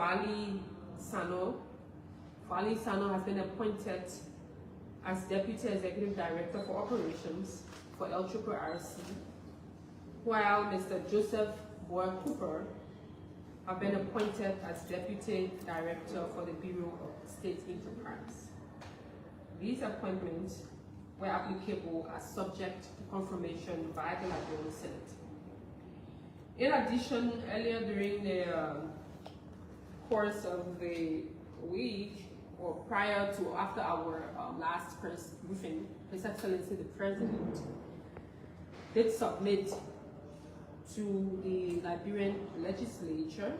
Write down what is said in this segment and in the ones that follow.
Vali Sano. Vali Sano has been appointed as Deputy Executive Director for Operations for LRRC, while Mr. Joseph Boer Cooper have been appointed as Deputy Director for the Bureau of State Enterprise. These appointments were applicable as subject to confirmation by the Liberian Senate. In addition, earlier during the course of the week, or prior to after our last press briefing, His Excellency the President did submit to the Liberian legislature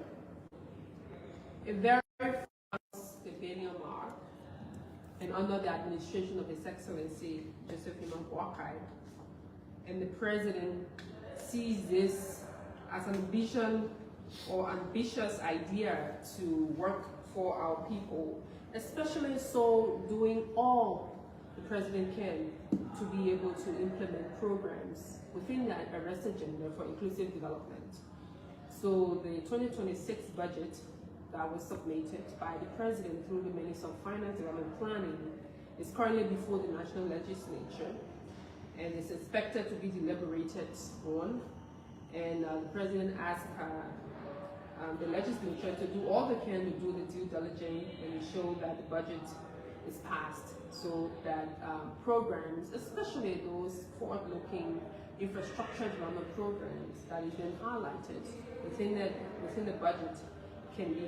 a very famous Liberian mark, and under the administration of His Excellency Joseph Imam Boakai, and the President sees this as an ambition or ambitious idea to work for our people, especially so doing all the President can to be able to implement programs within the arrest agenda for inclusive development. So the 2026 budget that was submitted by the President through the Minister of Finance, Development Planning is currently before the National Legislature and is expected to be deliberated on. And the President asked the legislature to do all they can to do the due diligence and ensure that the budget is passed, so that programs, especially those forward-looking infrastructure development programs that has been highlighted within the budget, can be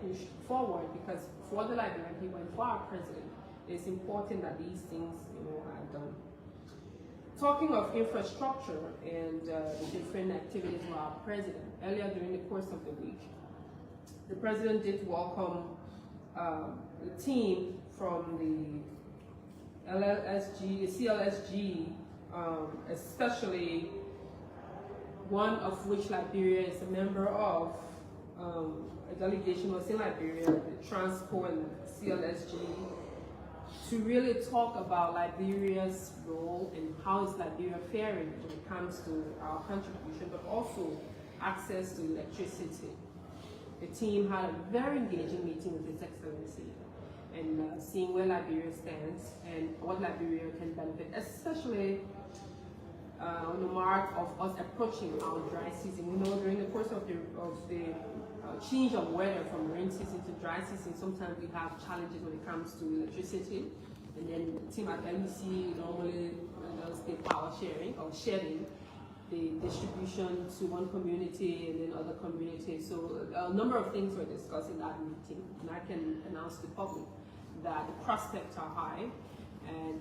pushed forward, because for the Liberian people and for our President, it's important that these things are done. Talking of infrastructure and the different activities of our President, earlier during the course of the week, the President did welcome the team from the CLSG, especially one of which Liberia is a member of. A delegation was in Liberia, the Transco and CLSG, to really talk about Liberia's role and how is Liberia faring when it comes to our contribution, but also access to electricity. The team had a very engaging meeting with His Excellency and seeing where Liberia stands and what Liberia can benefit, especially on the mark of us approaching our dry season. During the course of the change of weather from rain season to dry season, sometimes we have challenges when it comes to electricity. And then the team at LEC normally does the power sharing or sharing the distribution to one community and then other communities. So a number of things were discussed in that meeting, and I can announce to the public that the prospects are high. And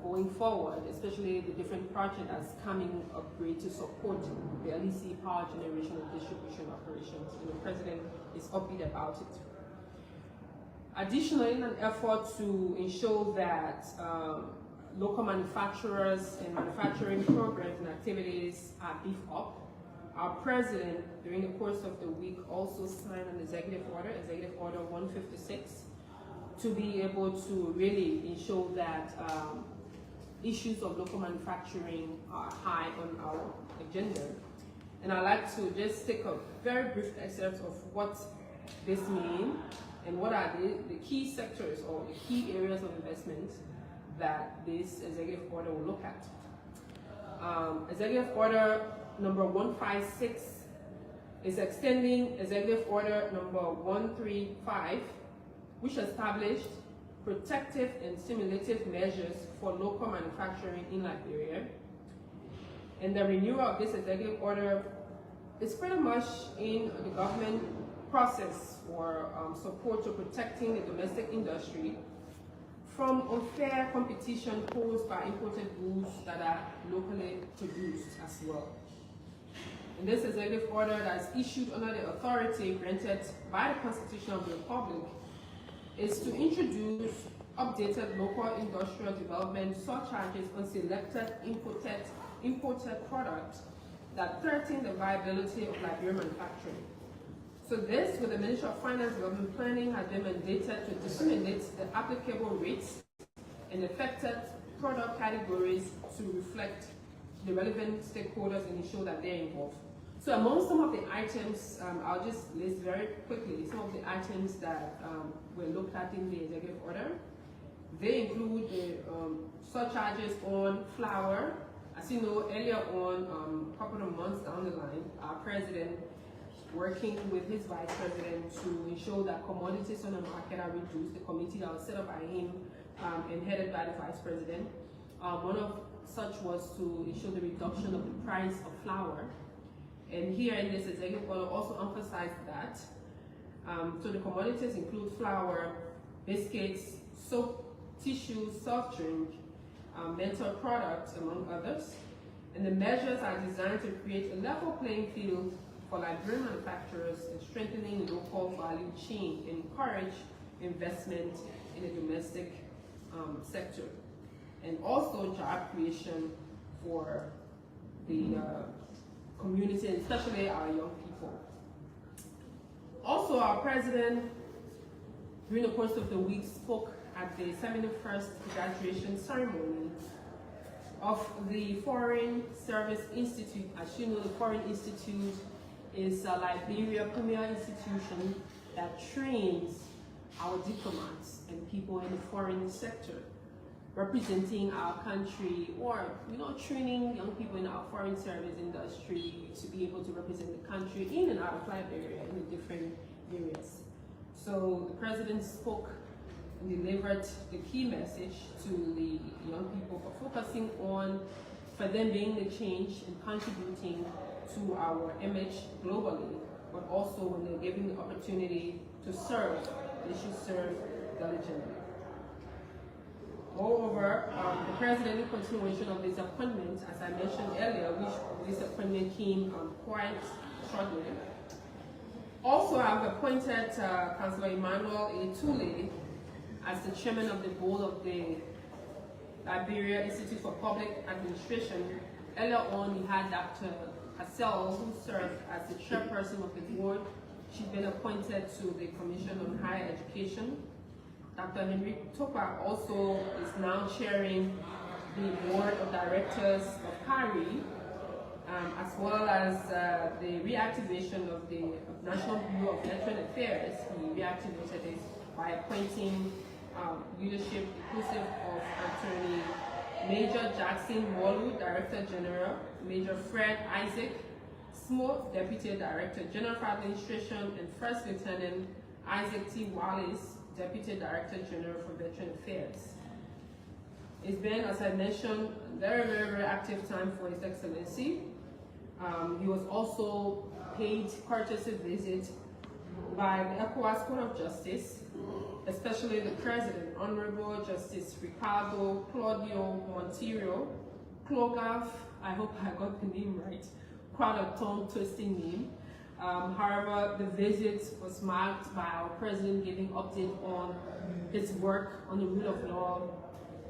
going forward, especially the different projects that's coming upgrade to support the LEC power generation and distribution operations, and the President is upbeat about it. Additionally, in an effort to ensure that local manufacturers and manufacturing programs and activities are beefed up, our President, during the course of the week, also signed an Executive Order 156, to be able to really ensure that issues of local manufacturing are high on our agenda. And I'd like to just take a very brief excerpt of what this means and what are the key sectors or the key areas of investment that this executive order will look at. Executive Order number 156 is extending Executive Order number 135, which established protective and stimulative measures for local manufacturing in Liberia. And the renewal of this executive order is pretty much in the government process for support to protecting the domestic industry from unfair competition posed by imported goods that are locally produced as well. And this executive order that is issued under the authority granted by the Constitution of the Republic is to introduce updated local industrial development surcharges on selected imported products that threaten the viability of Liberian manufacturing. So this, with the Ministry of Finance and Development Planning, has been mandated to disseminate the applicable rates and affected product categories to reflect the relevant stakeholders and ensure that they're involved. So among some of the items, I'll just list very quickly some of the items that were looked at in the executive order. They include the surcharges on flour. As you know, earlier on, a couple of months down the line, our president working with his vice president to ensure that commodities on the market are reduced. The committee that was set up by him and headed by the vice president. One of such was to ensure the reduction of the price of flour. And here in this executive order also emphasized that. So the commodities include flour, biscuits, soap, tissue, soft drink, metal products, among others. And the measures are designed to create a level playing field for Liberian manufacturers and strengthening local value chain and encourage investment in the domestic sector. And also job creation for the community, and especially our young people. Also, our president, during the course of the week, spoke at the 71st graduation ceremony of the Foreign Service Institute. As you know, the Foreign Institute is a Liberia premier institution that trains our diplomats and people in the foreign sector representing our country, or training young people in our foreign service industry to be able to represent the country in and out of Liberia in the different areas. So the president spoke and delivered the key message to the young people for focusing on, for them being the change and contributing to our image globally, but also when they're given the opportunity to serve, they should serve diligently. Moreover, the president, in continuation of this appointment, as I mentioned earlier, which this appointment came quite shortly. Also, I've appointed Councillor Emmanuel Etule as the chairman of the board of the Liberia Institute for Public Administration. Earlier on, we had Dr. Cassell, who served as the chairperson of the board. She's been appointed to the Commission on Higher Education. Dr. Henry Topa also is now chairing the board of directors of CARI, as well as the reactivation of the National Bureau of Veteran Affairs. He reactivated it by appointing leadership inclusive of Attorney Major Jackson Molu, Director General, Major Fred Isaac Smith, Deputy Director General for Administration, and First Lieutenant Isaac T. Wallace, Deputy Director General for Veteran Affairs. It's been, as I mentioned, a very active time for His Excellency. He was also paid courtesy visit by the ECOWAS Court of Justice, especially the President, Honorable Justice Ricardo Claudio Monteiro Clogav. I hope I got the name right. Quite a tongue-twisting name. However, the visit was marked by our president giving update on his work on the rule of law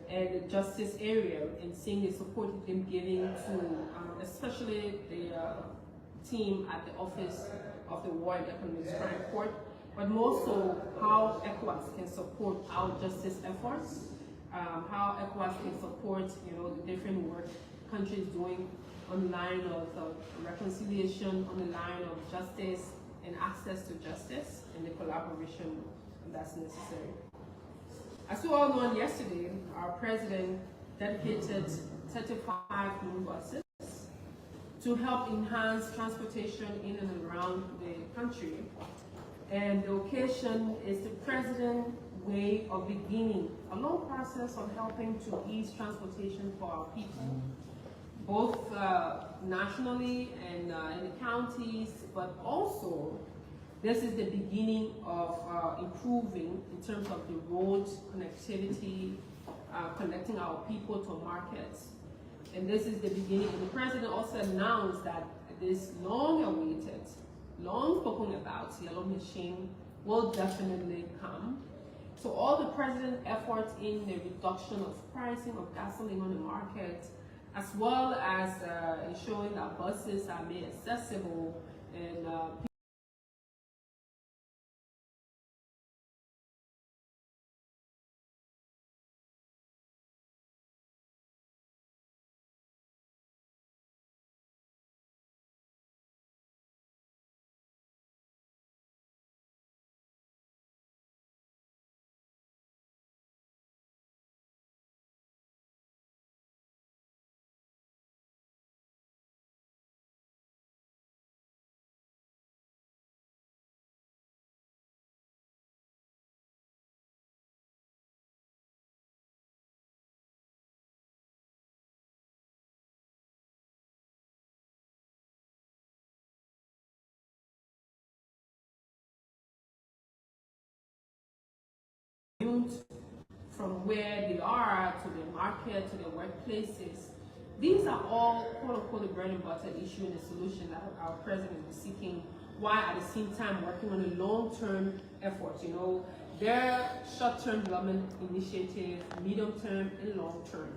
and the justice area, and seeing the support he's been giving to especially the team at the Office of the War and Economic Crime Court, but more so how ECOWAS can support our justice efforts, how ECOWAS can support the different work countries doing on the line of reconciliation, on the line of justice and access to justice, and the collaboration that's necessary. As you all know, yesterday, our president dedicated 35 new buses to help enhance transportation in and around the country. And the occasion is the president's way of beginning a long process of helping to ease transportation for our people, both nationally and in the counties, but also this is the beginning of improving in terms of the road connectivity, connecting our people to markets. And this is the beginning. And the president also announced that this long-awaited, long-spoken about yellow machine will definitely come. So all the president's efforts in the reduction of pricing of gasoline on the market, as well as ensuring that buses are made accessible and commute from where they are to the market, to their workplaces. These are all, quote unquote, the bread and butter issue and the solution that our president is seeking, while at the same time working on a long-term effort. You know, their short-term development initiative, medium-term and long-term.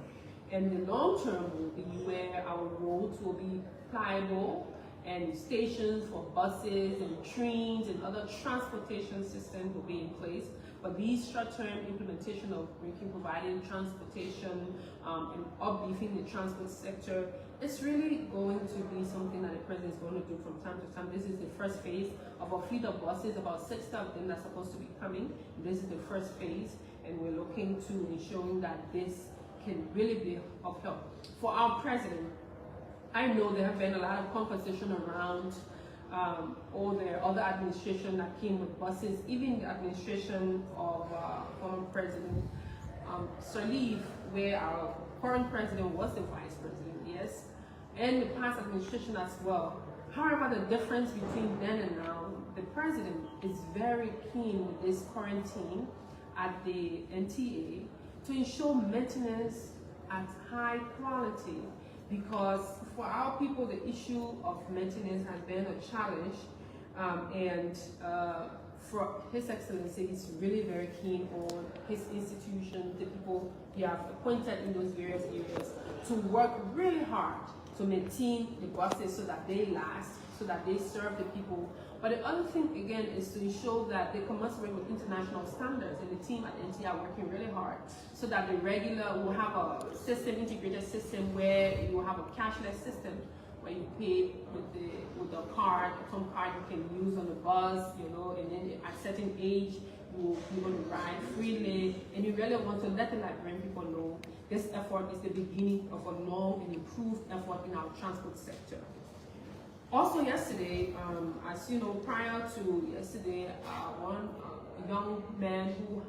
And the long-term will be where our roads will be pliable and stations for buses and trains and other transportation systems will be in place. But these short-term implementation of providing transportation and upbeefing the transport sector, it's really going to be something that the president is going to do from time to time. This is the first phase of a fleet of buses, about 60 of them that's supposed to be coming. This is the first phase, and we're looking to ensuring that this can really be of help. For our president, I know there have been a lot of conversation around all the other administration that came with buses, even the administration of former President Sirleaf, where our current president was the vice president, yes, and the past administration as well. However, the difference between then and now, the president is very keen with this current team at the NTA to ensure maintenance at high quality, because for our people, the issue of maintenance has been a challenge, and for His Excellency, he's really very keen on his institution, the people he have appointed in those various areas, to work really hard to maintain the buses so that they last, so that they serve the people. But the other thing, again, is to ensure that they commensurate with international standards, and the team at NTA are working really hard so that the regular will have a system, integrated system, where you will have a cashless system where you pay with the card, some card you can use on the bus, you know, and then at a certain age you will be able to ride freely. And you really want to let the Liberian people know this effort is the beginning of a long and improved effort in our transport sector. Also yesterday, as you know, prior to yesterday, one young man who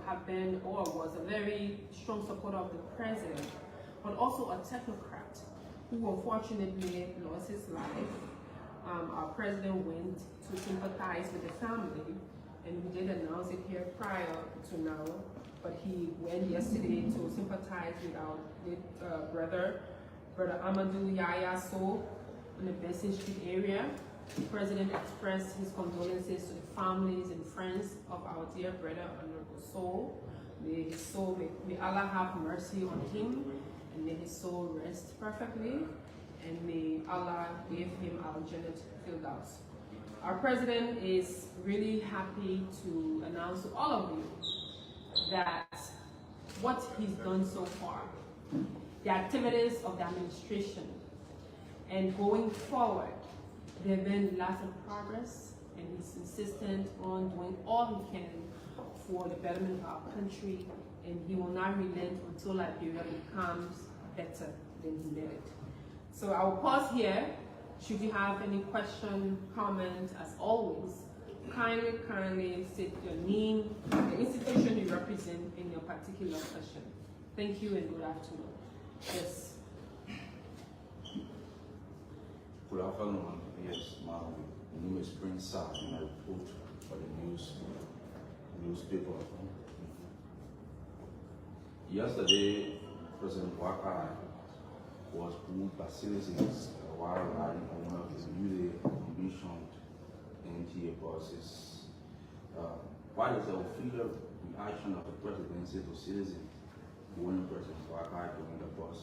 have been or was a very strong supporter of the president, but also a technocrat who unfortunately lost his life. Our president went to sympathize with the family, and we did announce it here prior to now, but he went yesterday to sympathize with our late brother Amadou Yaya Sow in the Bessie Street area. The president expressed his condolences to the families and friends of our dear brother Honorable Sow. May Allah have mercy on him, and may his soul rest perfectly, and may Allah give him our Jannat Firdaus. Our president is really happy to announce to all of you that what he's done so far, the activities of the administration, and going forward, there have been lots of progress, and he's insistent on doing all he can for the betterment of our country, and he will not relent until Liberia becomes better than he made it. So I will pause here. Should you have any question, comment, as always, kindly state your name, the institution you represent, and your particular question. Thank you and good afternoon. Yes. Good afternoon. Yes, my name is Prince Sa, and I report for the newspaper. Yesterday, President Ouattara was booed by citizens while riding on one of his newly commissioned NTA buses. What is the official reaction of the presidency to citizens when President Ouattara during the bus?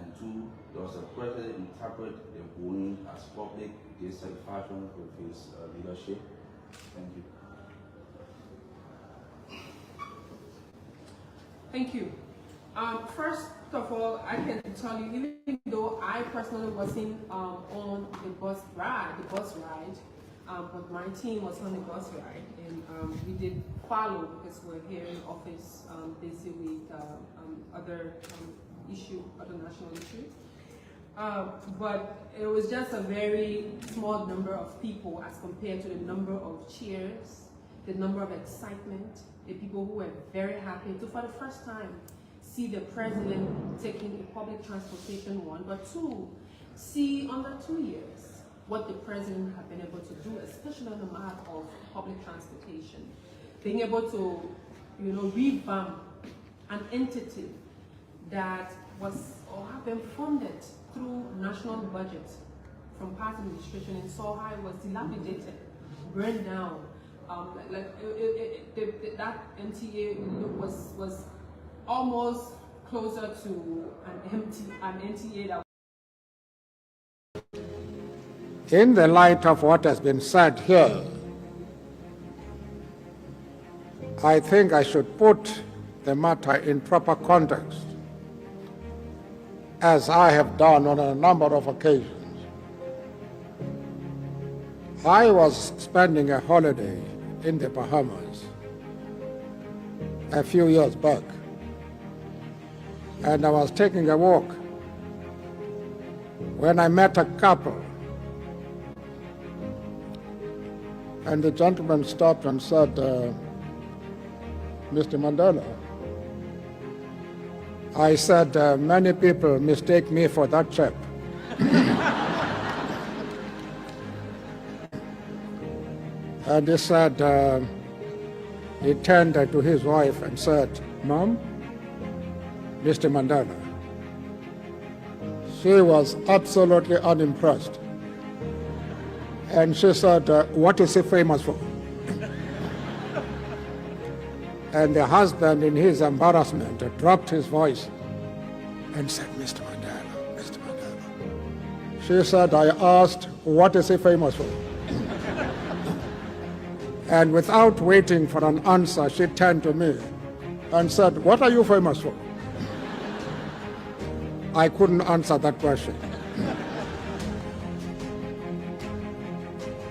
And two, does the president interpret the bullying as public dissatisfaction with his leadership? Thank you. Thank you. First of all, I can tell you, even though I personally wasn't on the bus ride, but my team was on the bus ride, and we did follow because we're here in office busy with other national issue. But it was just a very small number of people as compared to the number of cheers, the number of excitement, the people who were very happy to, for the first time, see the president taking a public transportation, one, but two, see under 2 years what the president had been able to do, especially on the matter of public transportation. being able to, revamp an entity that was or have been funded through national budget from past administration in Sohai was dilapidated, burned down. That NTA was almost closer to an NTA that. In the light of what has been said here, I think I should put the matter in proper context, as I have done on a number of occasions. I was spending a holiday in the Bahamas a few years back, and I was taking a walk when I met a couple, and the gentleman stopped and said, Mr. Mandela. I said, many people mistake me for that chap. And he said, he turned to his wife and said, Mom, Mr. Mandela. She was absolutely unimpressed. And she said, what is he famous for? And the husband, in his embarrassment, dropped his voice and said, Mr. Mandela, Mr. Mandela. She said, I asked, what is he famous for? And without waiting for an answer, she turned to me and said, what are you famous for? I couldn't answer that question.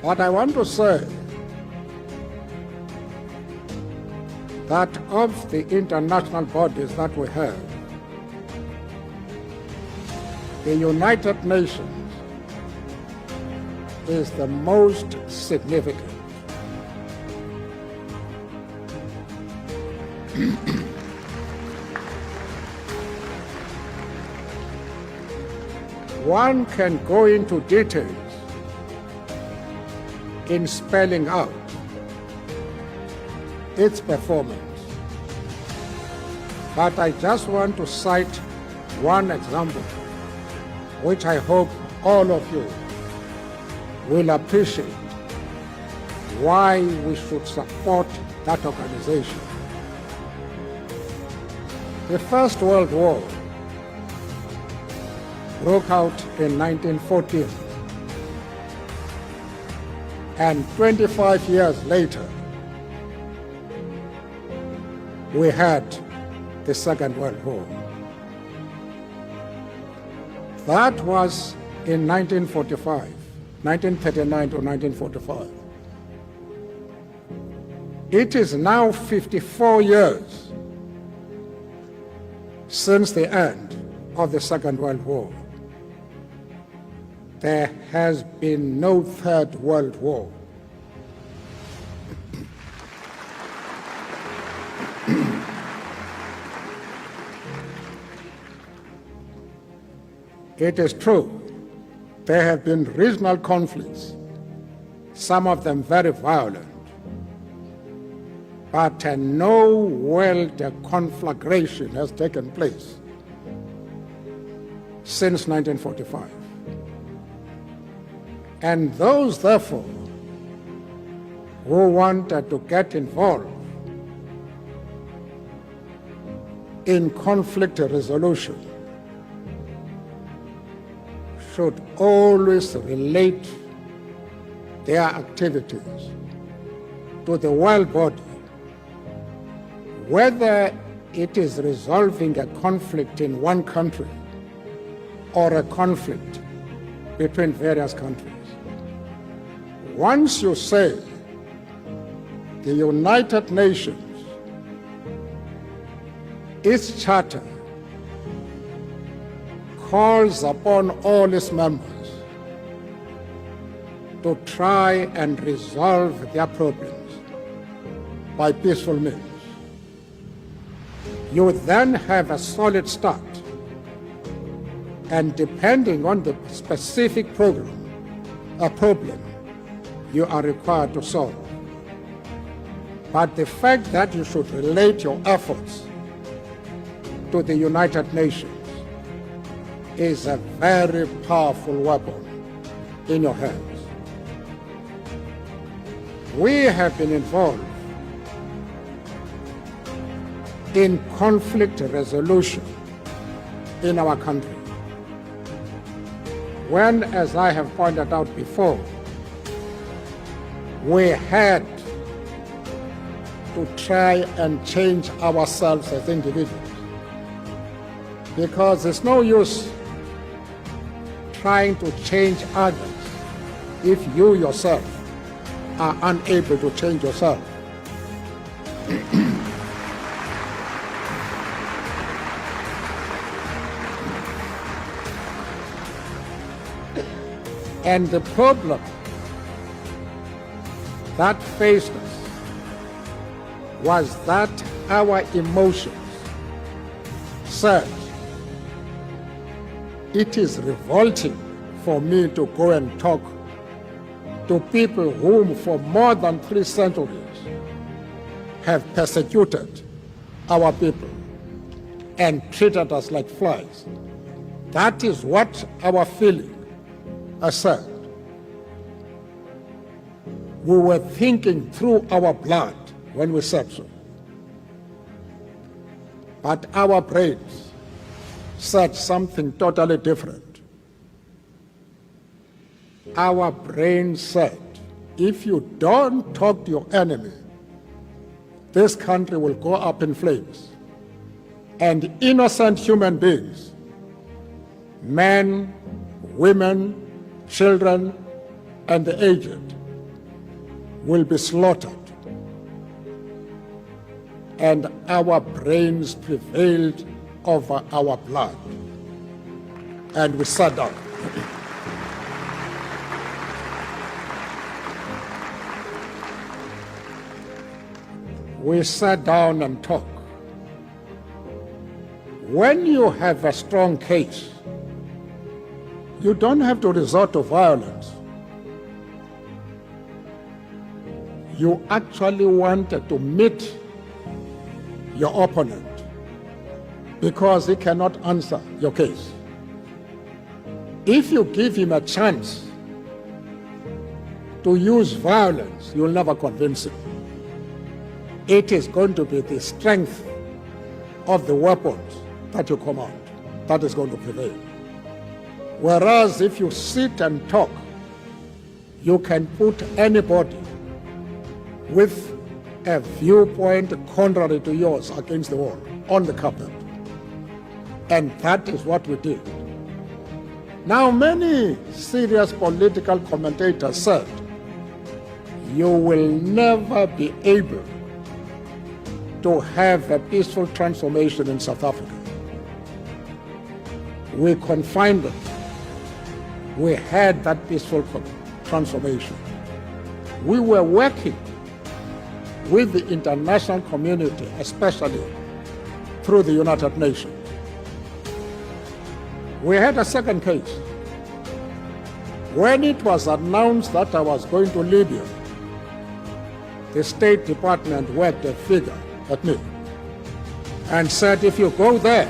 But I want to say that of the international bodies that we have, the United Nations is the most significant. One can go into details in spelling out its performance. But I just want to cite one example, which I hope all of you will appreciate why we should support that organization. The First World War broke out in 1914, and 25 years later, we had the Second World War. That was in 1945, 1939 to 1945. It is now 54 years since the end of the Second World War. There has been no Third World War. It is true, there have been regional conflicts, some of them very violent, but no world conflagration has taken place since 1945. And those, therefore, who wanted to get involved in conflict resolution should always relate their activities to the world body, whether it is resolving a conflict in one country or a conflict between various countries. Once you say the United Nations, its charter calls upon all its members to try and resolve their problems by peaceful means, you then have a solid start, and depending on the specific problem you are required to solve. But the fact that you should relate your efforts to the United Nations is a very powerful weapon in your hands. We have been involved in conflict resolution in our country. When, as I have pointed out before, we had to try and change ourselves as individuals, because it's no use trying to change others if you yourself are unable to change yourself. And the problem that faced us was that our emotions surged. It is revolting for me to go and talk to people whom for more than 3 centuries have persecuted our people and treated us like flies. That is what our feeling aside. We were thinking through our blood when we said so. But our brains said something totally different. Our brains said, if you don't talk to your enemy, this country will go up in flames. And innocent human beings, men, women, children, and the aged, will be slaughtered. And our brains prevailed over our blood. And we sat down. We sat down and talked. When you have a strong case, you don't have to resort to violence. You actually wanted to meet your opponent because he cannot answer your case. If you give him a chance to use violence, you'll never convince him. It is going to be the strength of the weapons that you command that is going to prevail. Whereas if you sit and talk, you can put anybody with a viewpoint contrary to yours against the wall, on the carpet. And that is what we did. Now, many serious political commentators said, you will never be able to have a peaceful transformation in South Africa. We confined it. We had that peaceful transformation. We were working with the international community, especially through the United Nations. We had a second case. When it was announced that I was going to Libya, the State Department worked a figure at me and said, if you go there,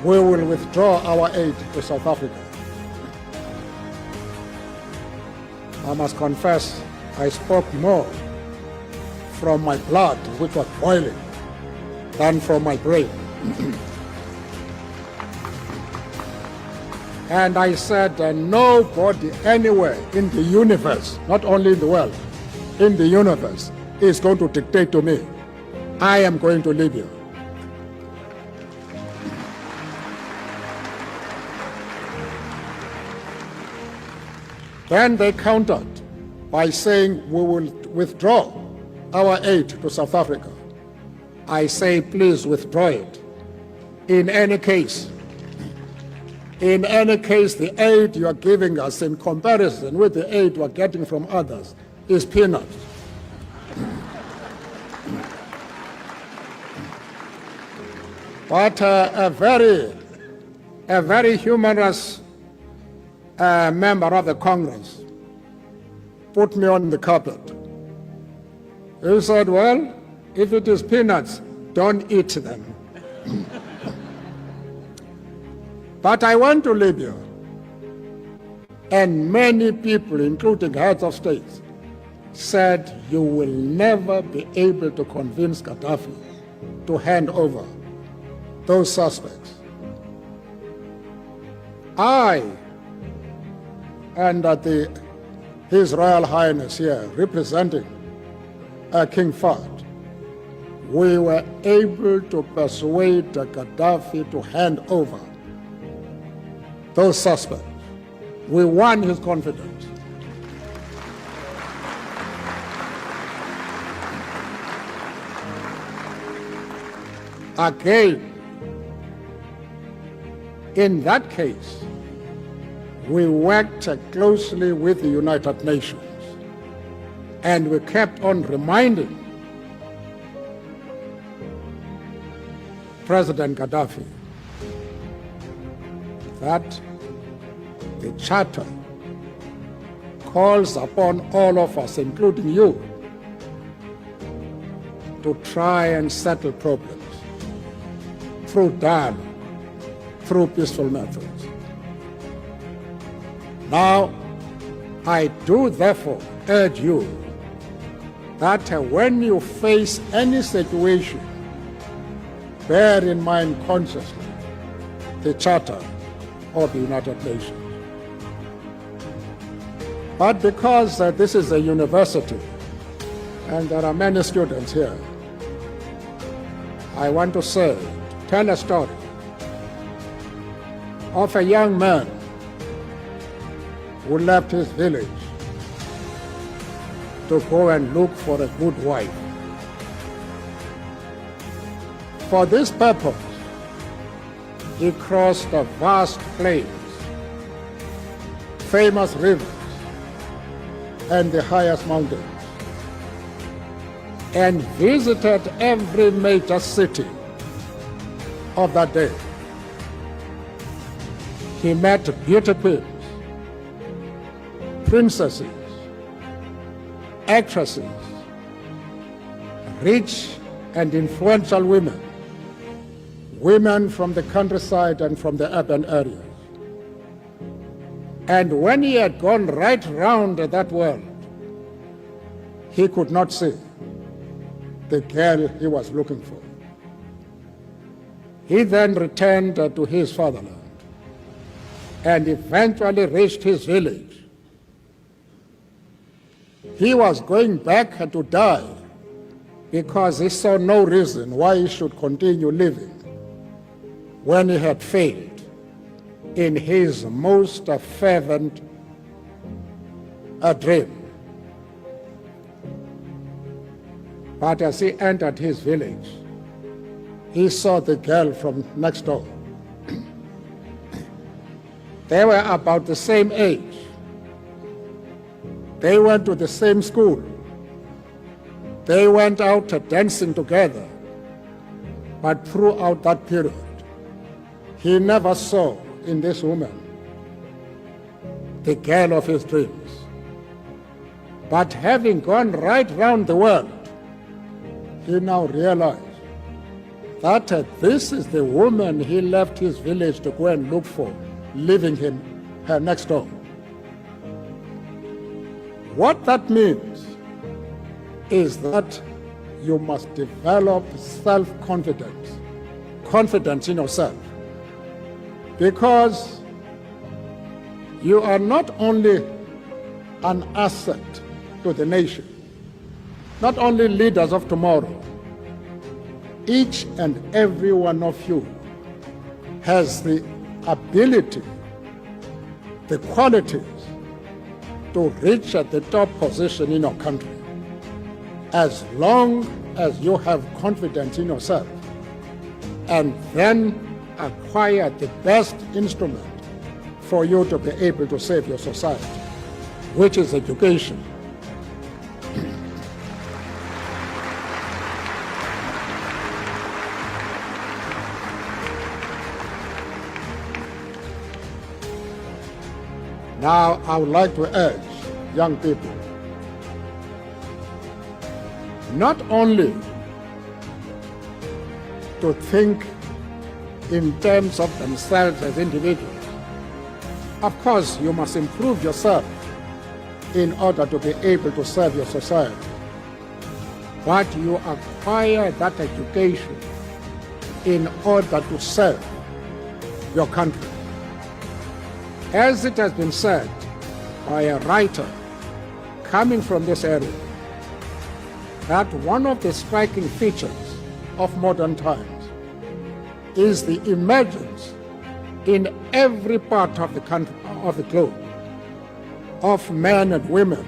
we will withdraw our aid to South Africa. I must confess, I spoke more from my blood, which was boiling, than from my brain. And I said, nobody anywhere in the universe, not only in the world, in the universe, is going to dictate to me. I am going to Libya. Then they countered by saying we will withdraw our aid to South Africa. I say, please withdraw it. In any case, the aid you are giving us in comparison with the aid we are getting from others is peanuts. But a very humorous member of the Congress put me on the carpet. He said, well, if it is peanuts, don't eat them. But I want to leave you, and many people, including heads of states, said you will never be able to convince Gaddafi to hand over those suspects. I and His Royal Highness here, representing King Fahd, we were able to persuade Gaddafi to hand over those suspects. We won his confidence. Again, in that case, we worked closely with the United Nations, and we kept on reminding President Gaddafi that the Charter calls upon all of us, including you, to try and settle problems through dialogue, through peaceful methods. Now, I do therefore urge you that when you face any situation, bear in mind consciously the Charter of the United Nations. But because this is a university and there are many students here, I want to tell a story of a young man who left his village to go and look for a good wife. For this purpose, he crossed the vast plains, famous rivers, and the highest mountains, and visited every major city of that day. He met beauty queens, princesses, actresses, rich and influential women, women from the countryside and from the urban areas. And when he had gone right round that world, he could not see the girl he was looking for. He then returned to his fatherland and eventually reached his village. He was going back to die because he saw no reason why he should continue living when he had failed in his most fervent dream. But as he entered his village, he saw the girl from next door. They were about the same age. They went to the same school. They went out dancing together. But throughout that period, he never saw in this woman the girl of his dreams. But having gone right round the world, he now realized that this is the woman he left his village to go and look for, leaving her next door. What that means is that you must develop self-confidence, confidence in yourself, because you are not only an asset to the nation, not only leaders of tomorrow. Each and every one of you has the ability, the qualities to reach at the top position in your country, as long as you have confidence in yourself and then acquire the best instrument for you to be able to save your society, which is education. Now, I would like to urge young people not only to think in terms of themselves as individuals. Of course, you must improve yourself in order to be able to serve your society. But you acquire that education in order to serve your country. As it has been said by a writer coming from this area, that one of the striking features of modern times is the emergence in every part of the country, of the globe, of men and women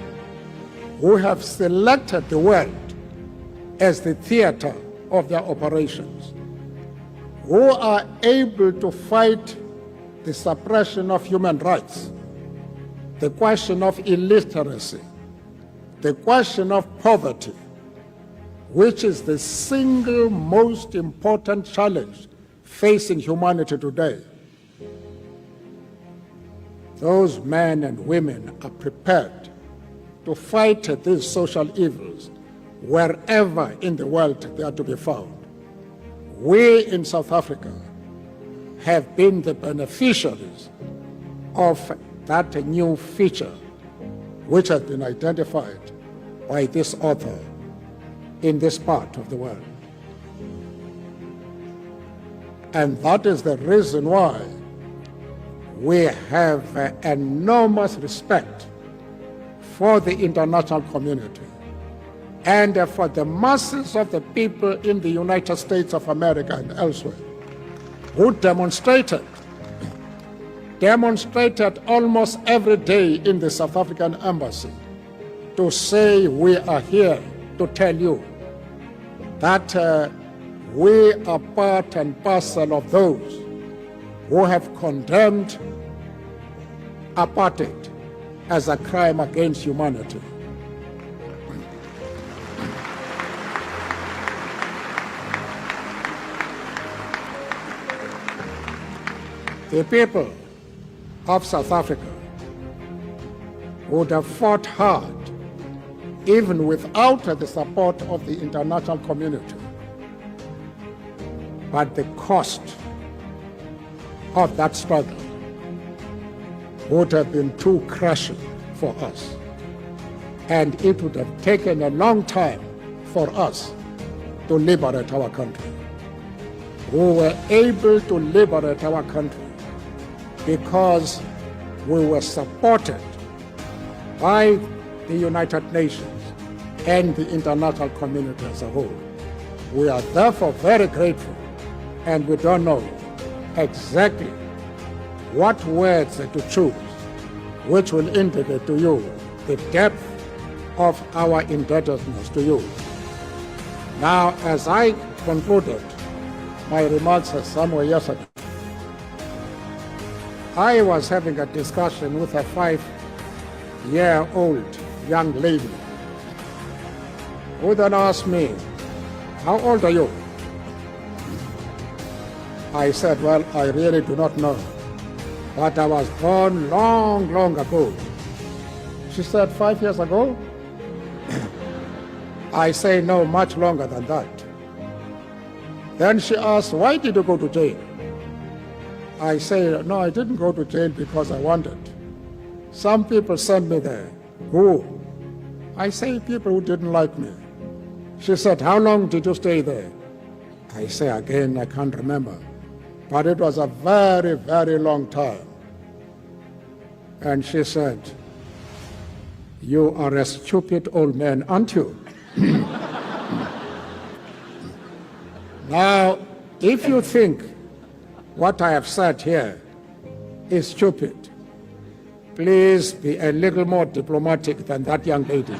who have selected the world as the theater of their operations, who are able to fight the suppression of human rights, the question of illiteracy, the question of poverty, which is the single most important challenge facing humanity today. Those men and women are prepared to fight these social evils wherever in the world they are to be found. We in South Africa have been the beneficiaries of that new feature which has been identified by this author in this part of the world. And that is the reason why we have enormous respect for the international community and for the masses of the people in the United States of America and elsewhere who demonstrated almost every day in the South African embassy to say we are here to tell you that we are part and parcel of those who have condemned apartheid as a crime against humanity. The people of South Africa would have fought hard even without the support of the international community. But the cost of that struggle would have been too crushing for us. And it would have taken a long time for us to liberate our country. We were able to liberate our country because we were supported by the United Nations and the international community as a whole. We are therefore very grateful, and we don't know exactly what words to choose, which will indicate to you the depth of our indebtedness to you. Now, as I concluded my remarks somewhere yesterday, I was having a discussion with a 5-year-old young lady who then asked me, "How old are you?" I said, "Well, I really do not know, but I was born long, long ago." She said, 5 years ago? I say, no, much longer than that. Then she asked, "Why did you go to jail?" I say, "No, I didn't go to jail because I wanted. Some people sent me there." "Who?" I say, "People who didn't like me." She said, "How long did you stay there?" I say, again, I can't remember. But it was a very, very long time. And she said, "You are a stupid old man, aren't you?" Now, if you think what I have said here is stupid, please be a little more diplomatic than that young lady.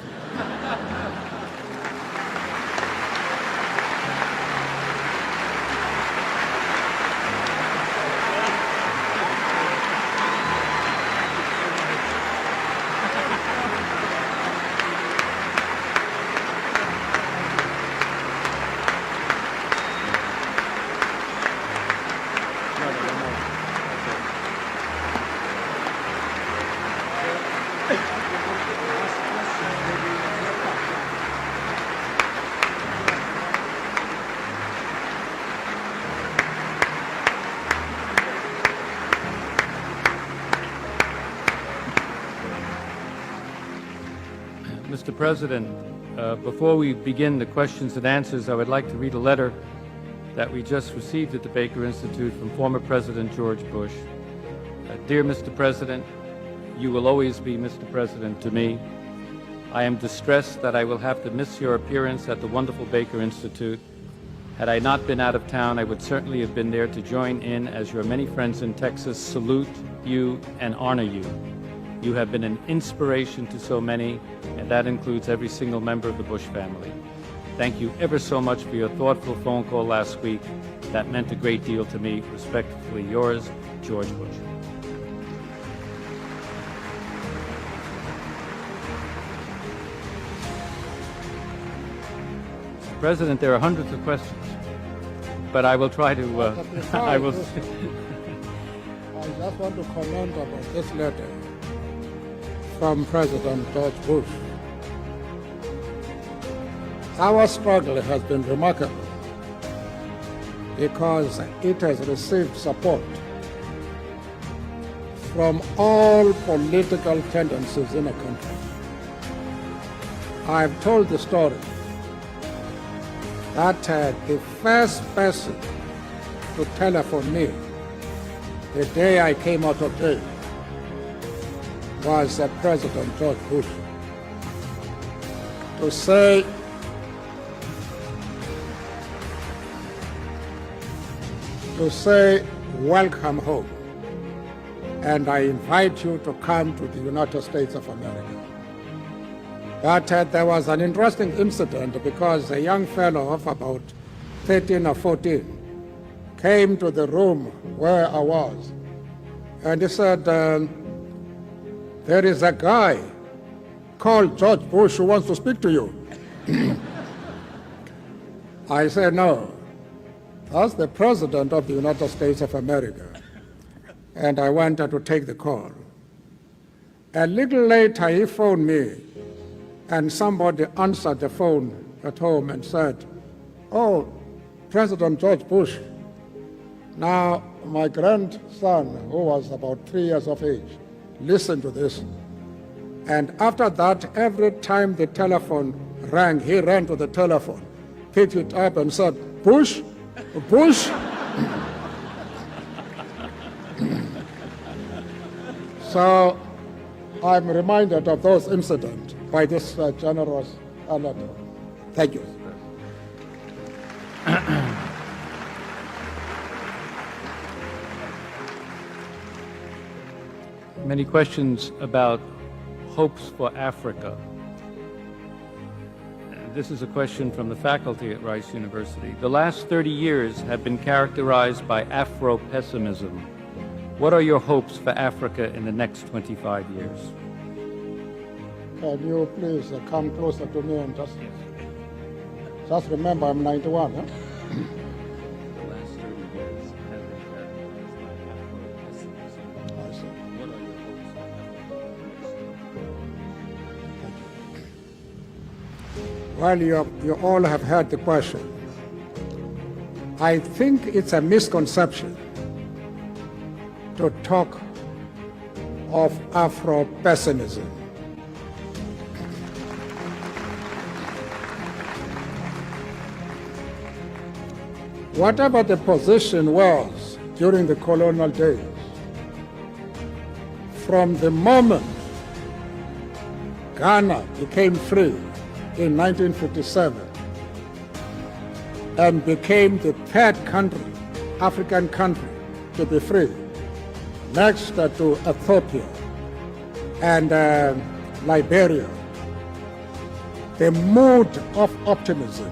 Mr. President, before we begin the questions and answers, I would like to read a letter that we just received at the Baker Institute from former President George Bush. Dear Mr. President, you will always be Mr. President to me. I am distressed that I will have to miss your appearance at the wonderful Baker Institute. Had I not been out of town, I would certainly have been there to join in as your many friends in Texas salute you and honor you. You have been an inspiration to so many, and that includes every single member of the Bush family. Thank you ever so much for your thoughtful phone call last week. That meant a great deal to me. Respectfully yours, George Bush. President, there are hundreds of questions, but I will try to, I will... I just want to comment about this letter from President George Bush. Our struggle has been remarkable because it has received support from all political tendencies in the country. I've told the story that the first person to telephone me the day I came out of jail was President George Bush to say welcome home, and I invite you to come to the United States of America. But there was an interesting incident because a young fellow of about 13 or 14 came to the room where I was, and he said, there is a guy called George Bush who wants to speak to you. I said, no, that's the President of the United States of America. And I wanted to take the call. A little later, he phoned me, and somebody answered the phone at home and said, oh, President George Bush. Now, my grandson, who was about 3 years of age, listened to this. And after that, every time the telephone rang, he ran to the telephone, picked it up and said, Bush, Bush. So I'm reminded of those incidents by this generous letter. Thank you. Many questions about hopes for Africa. This is a question from the faculty at Rice University. The last 30 years have been characterized by Afro-pessimism. What are your hopes for Africa in the next 25 years? Can you please come closer to me and just remember I'm 91, huh? The last 30 years have been characterized by Afro-pessimism. I see. What are your hopes for Africa? Well, you all have heard the question. I think it's a misconception to talk of Afro-pessimism. Whatever the position was during the colonial days, from the moment Ghana became free in 1957 and became the third country, African country, to be free, next to Ethiopia and Liberia, the mood of optimism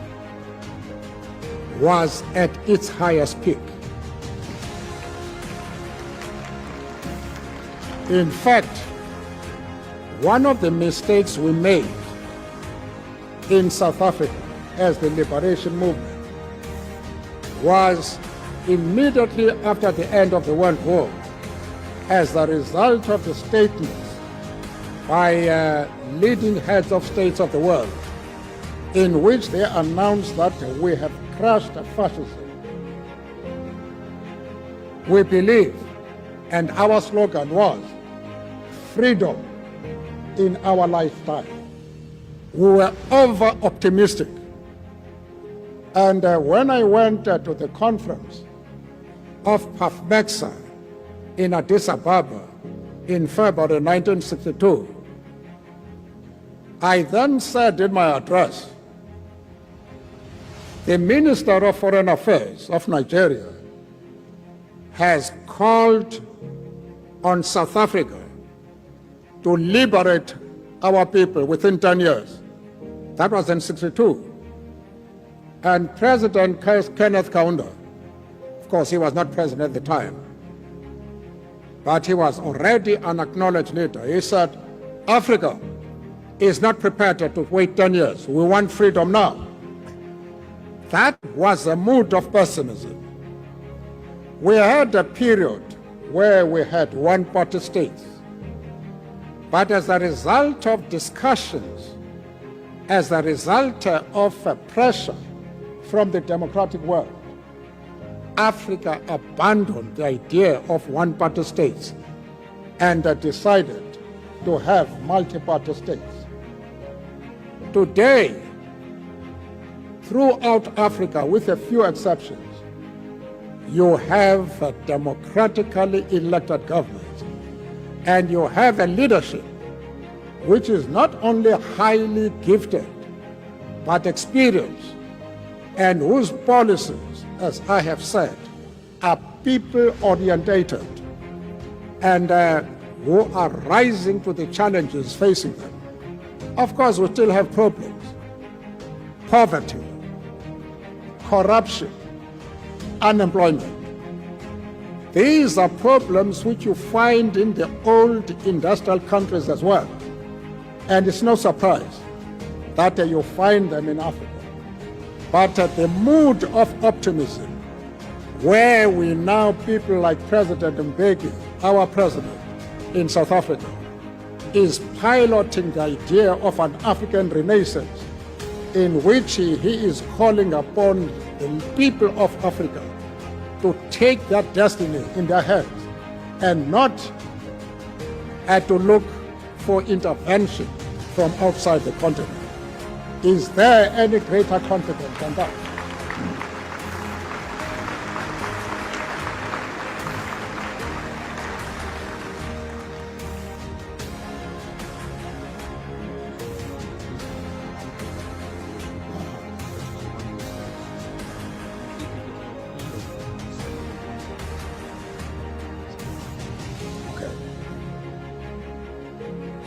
was at its highest peak. In fact, one of the mistakes we made in South Africa as the liberation movement was immediately after the end of the World War, as a result of the statements by leading heads of states of the world, in which they announced that we have crushed fascism. We believe, and our slogan was, freedom in our lifetime. we were over-optimistic. And when I went to the conference of PAFMEXA in Addis Ababa in February 1962, I then said in my address, the Minister of Foreign Affairs of Nigeria has called on South Africa to liberate our people within 10 years. That was in '62. And President Kenneth Kaunda, of course, he was not president at the time, but he was already an acknowledged leader. He said, Africa is not prepared to wait 10 years. We want freedom now. That was a mood of pessimism. We had a period where we had one-party states. But as a result of discussions, as a result of pressure from the democratic world, Africa abandoned the idea of one-party states and decided to have multi-party states. Today, throughout Africa, with a few exceptions, you have democratically elected governments, and you have a leadership which is not only highly gifted, but experienced, and whose policies, as I have said, are people-orientated, and who are rising to the challenges facing them. Of course, we still have problems: poverty, corruption, unemployment. These are problems which you find in the old industrial countries as well. And it's no surprise that you find them in Africa. But the mood of optimism, where we now, people like President Mbeki, our president in South Africa, is piloting the idea of an African renaissance in which he is calling upon the people of Africa to take that destiny in their hands and not to look for intervention from outside the continent. Is there any greater confidence than that?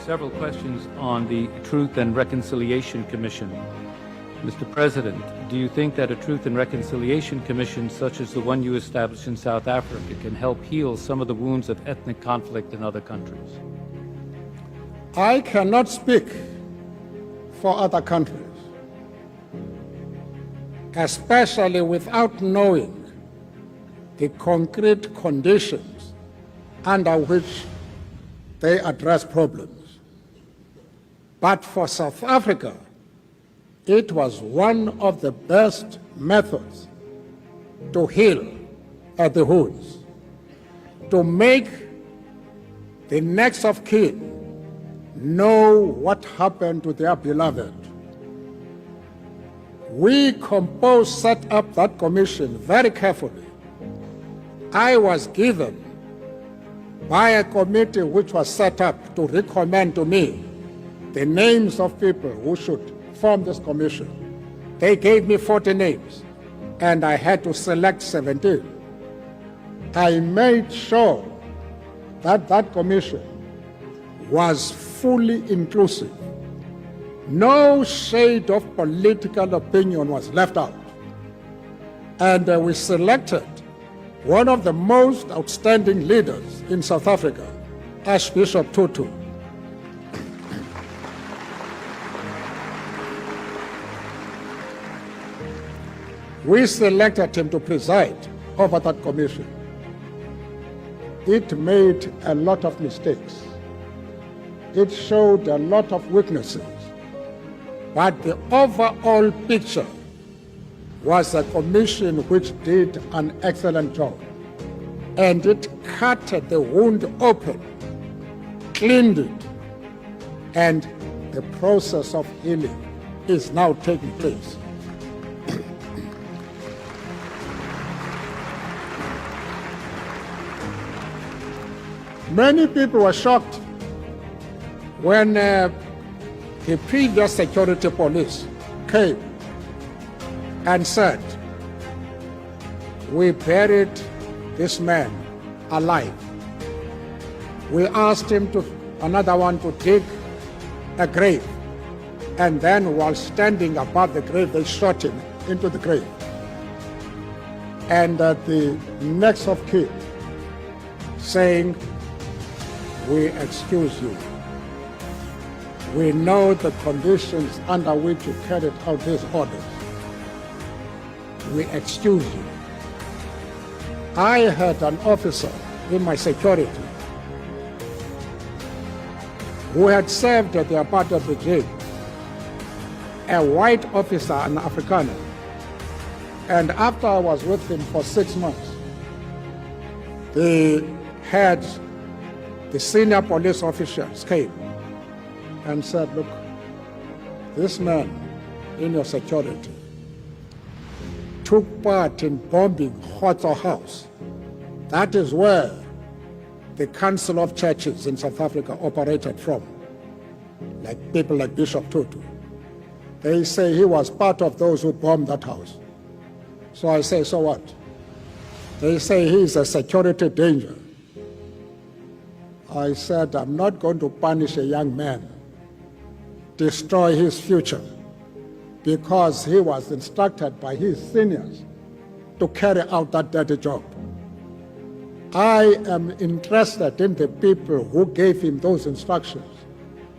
Several questions on the Truth and Reconciliation Commission. Mr. President, do you think that a Truth and Reconciliation Commission such as the one you established in South Africa can help heal some of the wounds of ethnic conflict in other countries? I cannot speak for other countries, especially without knowing the concrete conditions under which they address problems. But for South Africa, it was one of the best methods to heal the wounds, to make the next of kin know what happened to their beloved. We set up that commission very carefully. I was given by a committee which was set up to recommend to me the names of people who should form this commission. They gave me 40 names, and I had to select 17. I made sure that that commission was fully inclusive. No shade of political opinion was left out. And we selected one of the most outstanding leaders in South Africa, Archbishop Tutu. We selected him to preside over that commission. It made a lot of mistakes. It showed a lot of weaknesses. But the overall picture was a commission which did an excellent job. And it cut the wound open, cleaned it, and the process of healing is now taking place. Many people were shocked when the previous security police came and said, "We buried this man alive. We asked him another one to dig a grave, and then while standing above the grave, they shot him into the grave." And the next of kin saying, "We excuse you. We know the conditions under which you carried out these orders. We excuse you." I had an officer in my security who had served at the apartheid regime, a white officer, an Afrikaner. And after I was with him for 6 months, the senior police officials came and said, "Look, this man in your security took part in bombing Khotso House. That is where the Council of Churches in South Africa operated from, like people like Bishop Tutu. They say he was part of those who bombed that house." So I say, "So what?" They say he is a security danger. I said, "I'm not going to punish a young man, destroy his future, because he was instructed by his seniors to carry out that dirty job. I am interested in the people who gave him those instructions.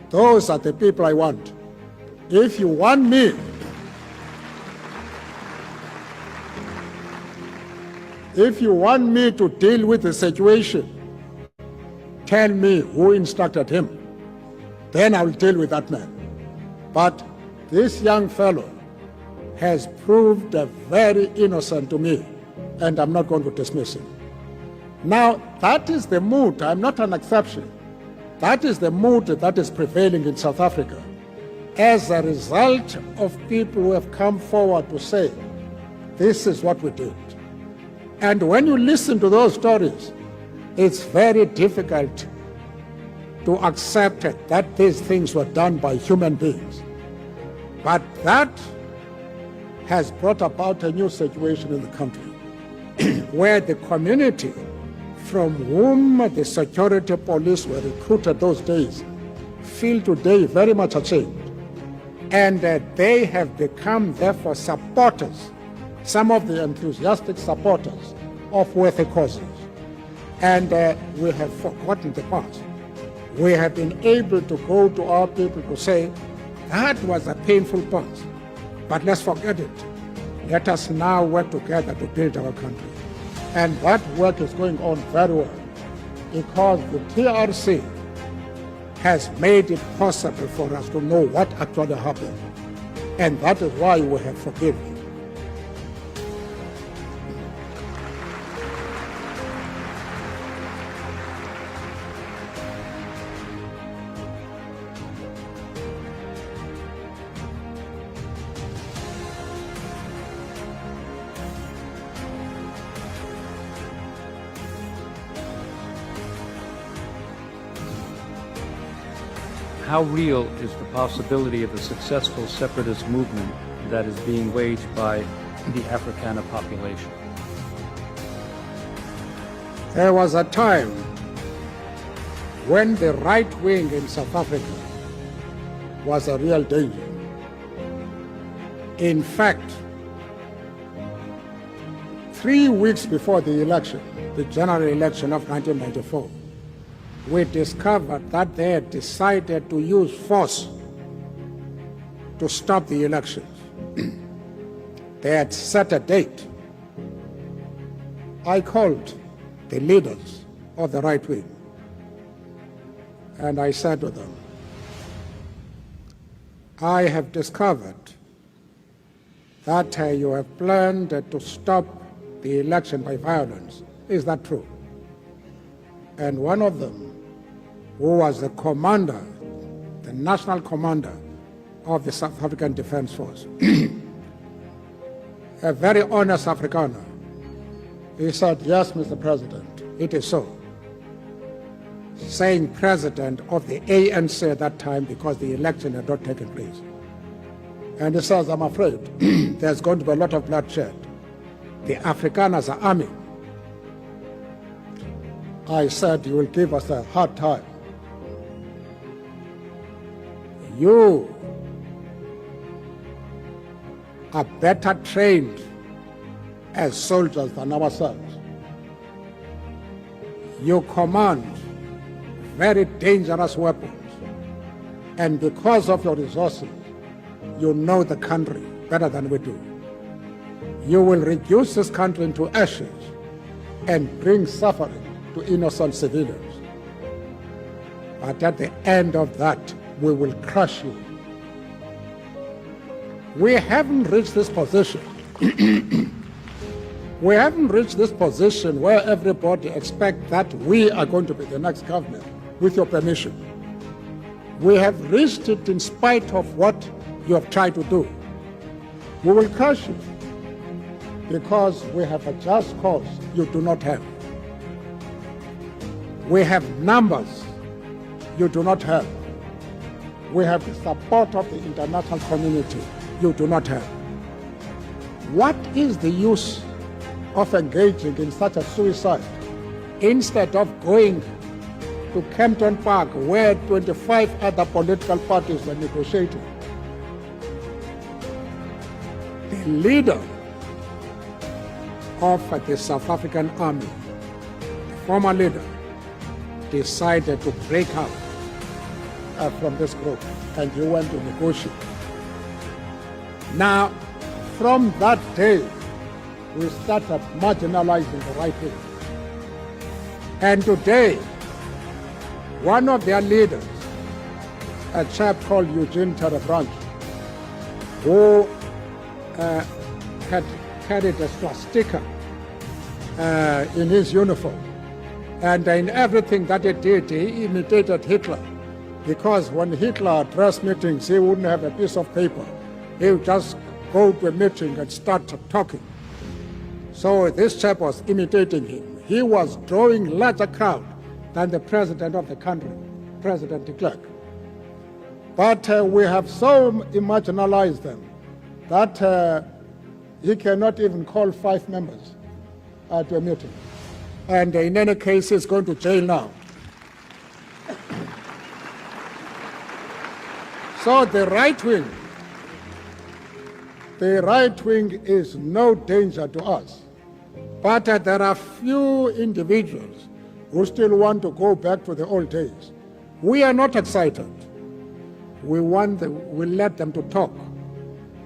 Those are the people I want. If you want me to deal with the situation, tell me who instructed him. Then I will deal with that man. But this young fellow has proved very innocent to me, and I'm not going to dismiss him." Now, that is the mood. I'm not an exception. That is the mood that is prevailing in South Africa as a result of people who have come forward to say, "This is what we did." And when you listen to those stories, it's very difficult to accept that these things were done by human beings. But that has brought about a new situation in the country where the community from whom the security police were recruited those days feel today very much ashamed. And they have become, therefore, supporters, some of the enthusiastic supporters of worthy causes. And we have forgotten the past. We have been able to go to our people to say, that was a painful past, but let's forget it. Let us now work together to build our country. And that work is going on very well because the TRC has made it possible for us to know what actually happened. And that is why we have forgiven. How real is the possibility of a successful separatist movement that is being waged by the Afrikaner population? There was a time when the right wing in South Africa was a real danger. In fact, 3 weeks before the election, the general election of 1994, we discovered that they had decided to use force to stop the elections. They had set a date. I called the leaders of the right wing and I said to them, I have discovered that you have planned to stop the election by violence. Is that true? And one of them, who was the commander, the the National Commander of the South African Defence Force, a very honest Afrikaner, he said, yes, Mr. President, it is so. Saying president of the ANC at that time because the election had not taken place. And he says, I'm afraid there's going to be a lot of bloodshed. The Afrikaners are army. I said, you will give us a hard time. You are better trained as soldiers than ourselves. You command very dangerous weapons. And because of your resources, you know the country better than we do. You will reduce this country into ashes and bring suffering to innocent civilians. But at the end of that, we will crush you. We haven't reached this position. We haven't reached this position where everybody expects that we are going to be the next government, with your permission. We have reached it in spite of what you have tried to do. We will crush you because we have a just cause you do not have. We have numbers you do not have. We have the support of the international community you do not have. What is the use of engaging in such a suicide instead of going to Kempton Park where 25 other political parties were negotiating? The leader of the South African army, the former leader, decided to break out from this group, and he went to negotiate. Now, from that day, we started marginalizing the right wing. And today, one of their leaders, a chap called Eugene Terebranch, who had carried a swastika in his uniform, and in everything that he did, he imitated Hitler. Because when Hitler addressed meetings, he wouldn't have a piece of paper. He would just go to a meeting and start talking. So this chap was imitating him. He was drawing larger crowd than the president of the country, President de Klerk. But we have so marginalized them that he cannot even call 5 members to a meeting. And in any case, he's going to jail now. So the right wing is no danger to us. But there are few individuals who still want to go back to the old days. We are not excited. We let them to talk.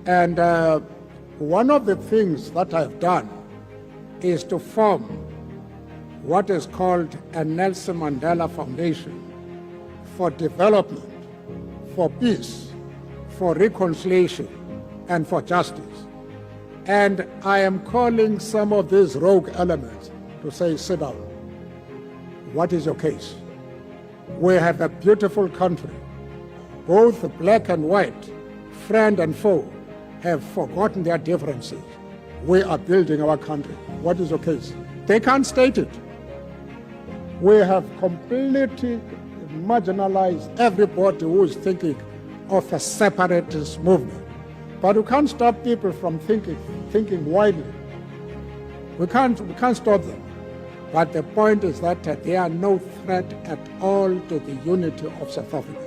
And one of the things that I've done is to form what is called a Nelson Mandela Foundation for development, for peace, for reconciliation, and for justice. And I am calling some of these rogue elements to say, sit down. What is your case? We have a beautiful country. Both black and white, friend and foe, have forgotten their differences. We are building our country. What is your case? They can't state it. We have completely marginalized everybody who is thinking of a separatist movement. But we can't stop people from thinking widely. We can't stop them. But the point is that they are no threat at all to the unity of South Africa.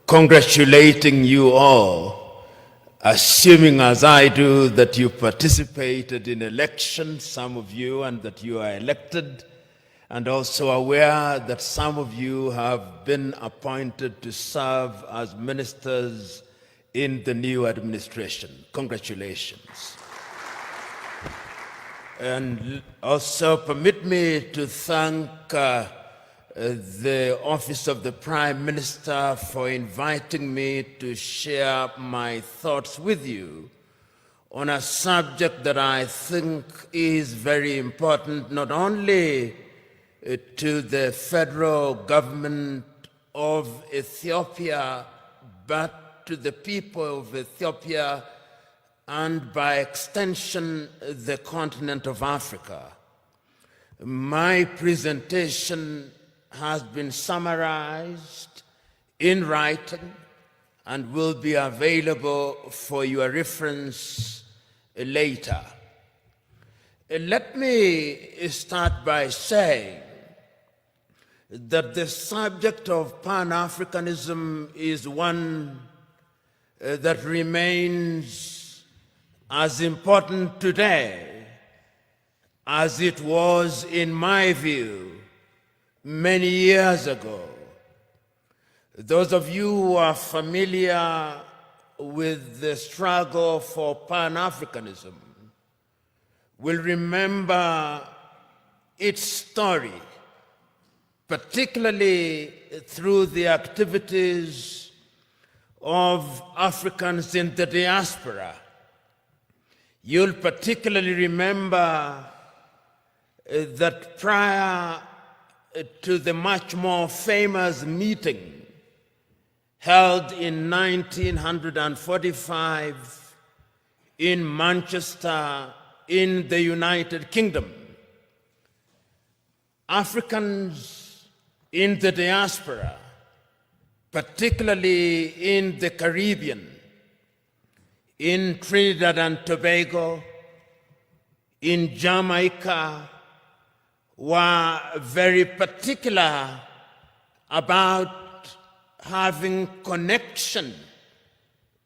Congratulating you all, assuming as I do that you participated in elections, some of you, and that you are elected, and also aware that some of you have been appointed to serve as ministers in the new administration. Congratulations. And also permit me to thank the Office of the Prime Minister for inviting me to share my thoughts with you on a subject that I think is very important, not only to the federal government of Ethiopia, but to the people of Ethiopia and by extension the continent of Africa. My presentation has been summarized in writing and will be available for your reference later. Let me start by saying that the subject of Pan-Africanism is one that remains as important today as it was, in my view, many years ago. Those of you who are familiar with the struggle for Pan-Africanism will remember its story, particularly through the activities of Africans in the diaspora. You'll particularly remember that prior to the much more famous meeting held in 1945 in Manchester in the United Kingdom, Africans in the diaspora, particularly in the Caribbean, in Trinidad and Tobago, in Jamaica, were very particular about having connection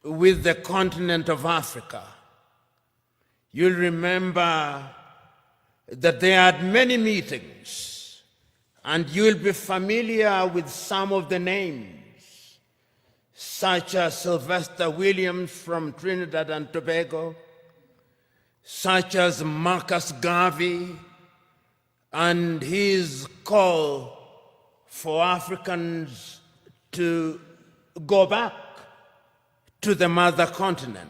with the continent of Africa. You'll remember that they had many meetings, and you'll be familiar with some of the names, such as Sylvester Williams from Trinidad and Tobago, such as Marcus Garvey, and his call for Africans to go back to the mother continent.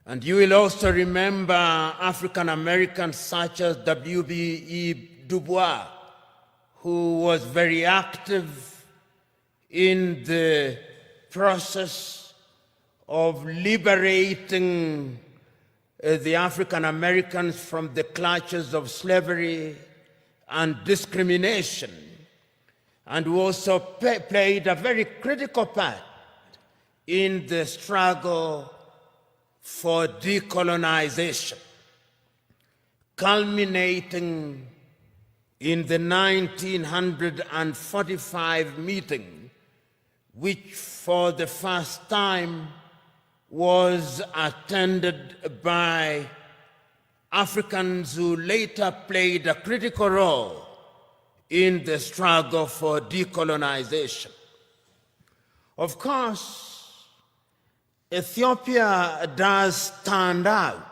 And you will also remember African Americans such as W.B.E. Du Bois, who was very active in the process of liberating the African Americans from the clutches of slavery and discrimination, and who also played a very critical part in the struggle for decolonization, culminating in the 1945 meeting, which for the first time was attended by Africans who later played a critical role in the struggle for decolonization. Of course, Ethiopia does stand out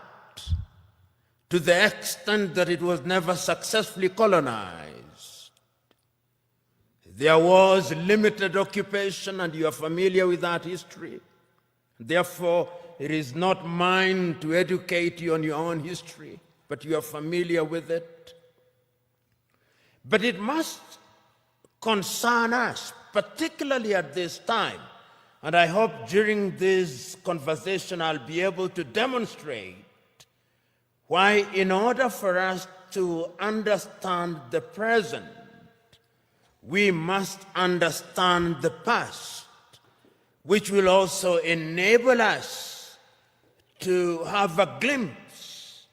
to the extent that it was never successfully colonized. There was limited occupation, and you are familiar with that history. Therefore, it is not mine to educate you on your own history, but you are familiar with it. But it must concern us, particularly at this time. And I hope during this conversation I'll be able to demonstrate why, in order for us to understand the present, we must understand the past, which will also enable us to have a glimpse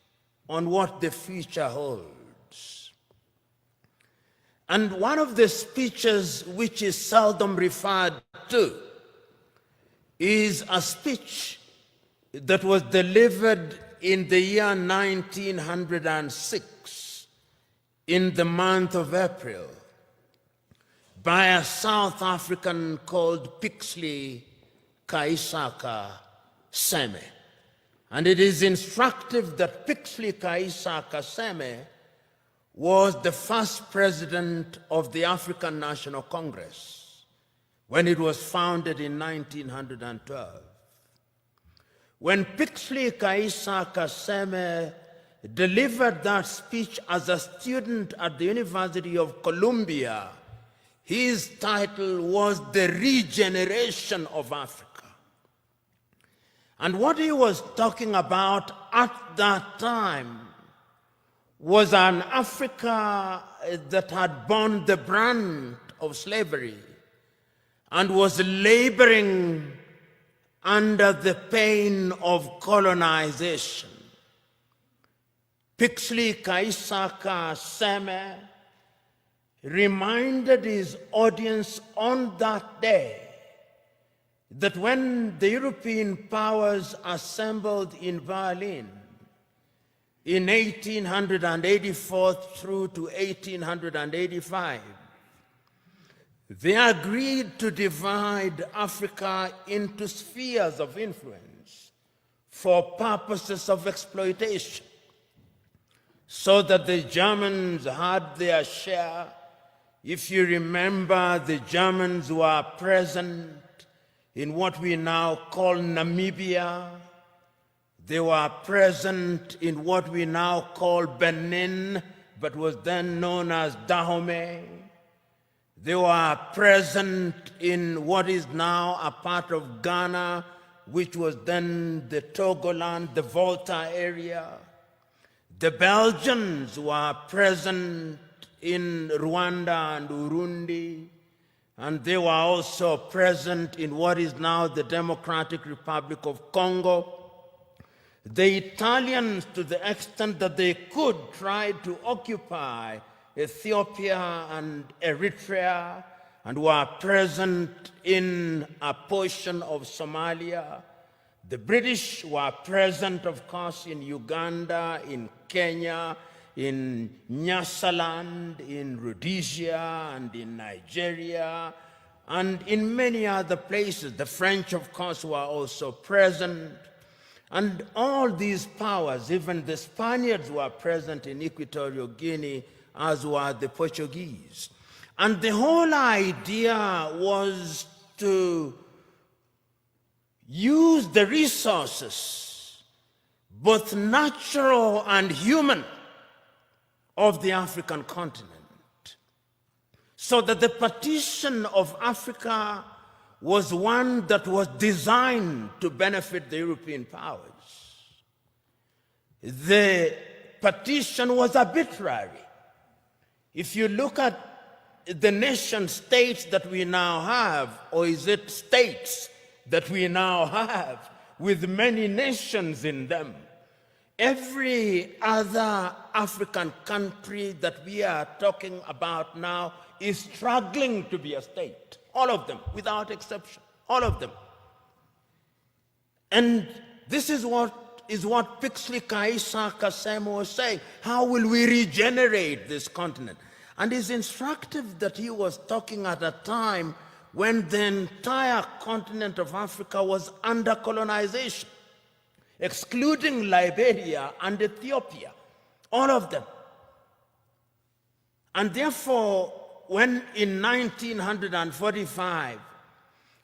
on what the future holds. And one of the speeches which is seldom referred to is a speech that was delivered in the year 1906, in the month of April, by a South African called Pixley Kaisaka Seme. And it is instructive that Pixley Kaisa Kaseme was the first president of the African National Congress when it was founded in 1912. When Pixley Kaisa Kaseme delivered that speech as a student at the University of Columbia, his title was The Regeneration of Africa. And what he was talking about at that time was an Africa that had borne the brand of slavery and was laboring under the pain of colonization. Pixley Kaisa Kaseme reminded his audience on that day that when the European powers assembled in Berlin in 1884 through to 1885, they agreed to divide Africa into spheres of influence for purposes of exploitation, so that the Germans had their share. If you remember, the Germans were present in what we now call Namibia. They were present in what we now call Benin, but was then known as Dahomey. They were present in what is now a part of Ghana, which was then the Togoland, the Volta area. The Belgians were present in Rwanda and Urundi, and they were also present in what is now the Democratic Republic of Congo. The Italians, to the extent that they could, tried to occupy Ethiopia and Eritrea, and were present in a portion of Somalia. The British were present, of course, in Uganda, in Kenya, in Nyasaland, in Rhodesia, and in Nigeria, and in many other places. The French, of course, were also present. And all these powers, even the Spaniards, were present in Equatorial Guinea, as were the Portuguese. And the whole idea was to use the resources, both natural and human, of the African continent, so that the partition of Africa was one that was designed to benefit the European powers. The partition was arbitrary. If you look at the nation states that we now have, or is it states that we now have, with many nations in them, every other African country that we are talking about now is struggling to be a state. All of them, without exception, all of them. And this is what Pixley Kaisa Kaseme was saying. How will we regenerate this continent? And it's instructive that he was talking at a time when the entire continent of Africa was under colonization, excluding Liberia and Ethiopia, all of them. And therefore, when in 1945,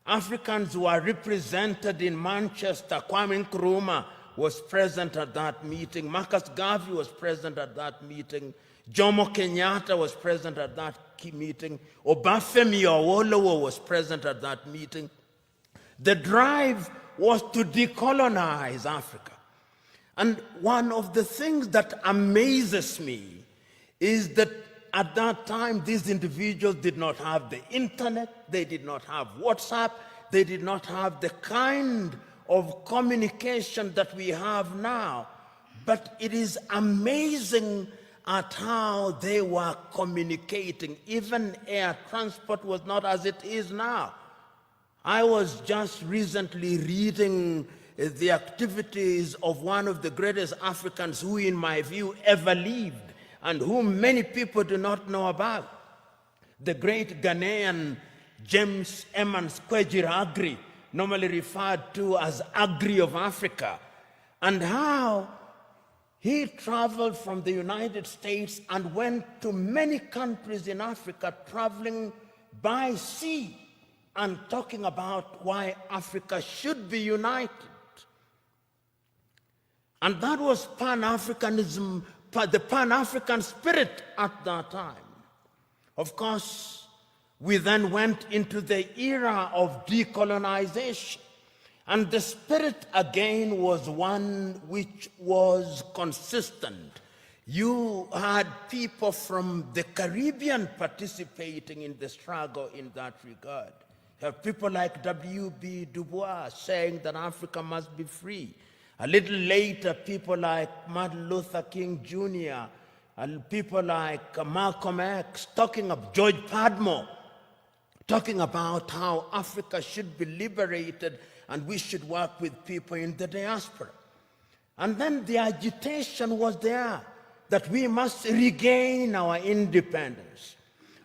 Africans were represented in Manchester, Kwame Nkrumah was present at that meeting, Marcus Garvey was present at that meeting, Jomo Kenyatta was present at that meeting, Obafemi Awolowo was present at that meeting. The drive was to decolonize Africa. And one of the things that amazes me is that at that time, these individuals did not have the internet, they did not have WhatsApp, they did not have the kind of communication that we have now. But it is amazing at how they were communicating. Even air transport was not as it is now. I was just recently reading the activities of one of the greatest Africans who, in my view, ever lived, and whom many people do not know about. The great Ghanaian James Emmons Kwegyir Aggrey, normally referred to as Aggrey of Africa. and how he traveled from the United States and went to many countries in Africa, traveling by sea and talking about why Africa should be united. And that was Pan-Africanism, the Pan-African spirit at that time. Of course, we then went into the era of decolonization. And the spirit again was one which was consistent. You had people from the Caribbean participating in the struggle in that regard. You have people like W.B. Du Bois saying that Africa must be free. A little later, people like Martin Luther King Jr., and people like Malcolm X, talking of George Padmore, talking about how Africa should be liberated and we should work with people in the diaspora. And then the agitation was there that we must regain our independence.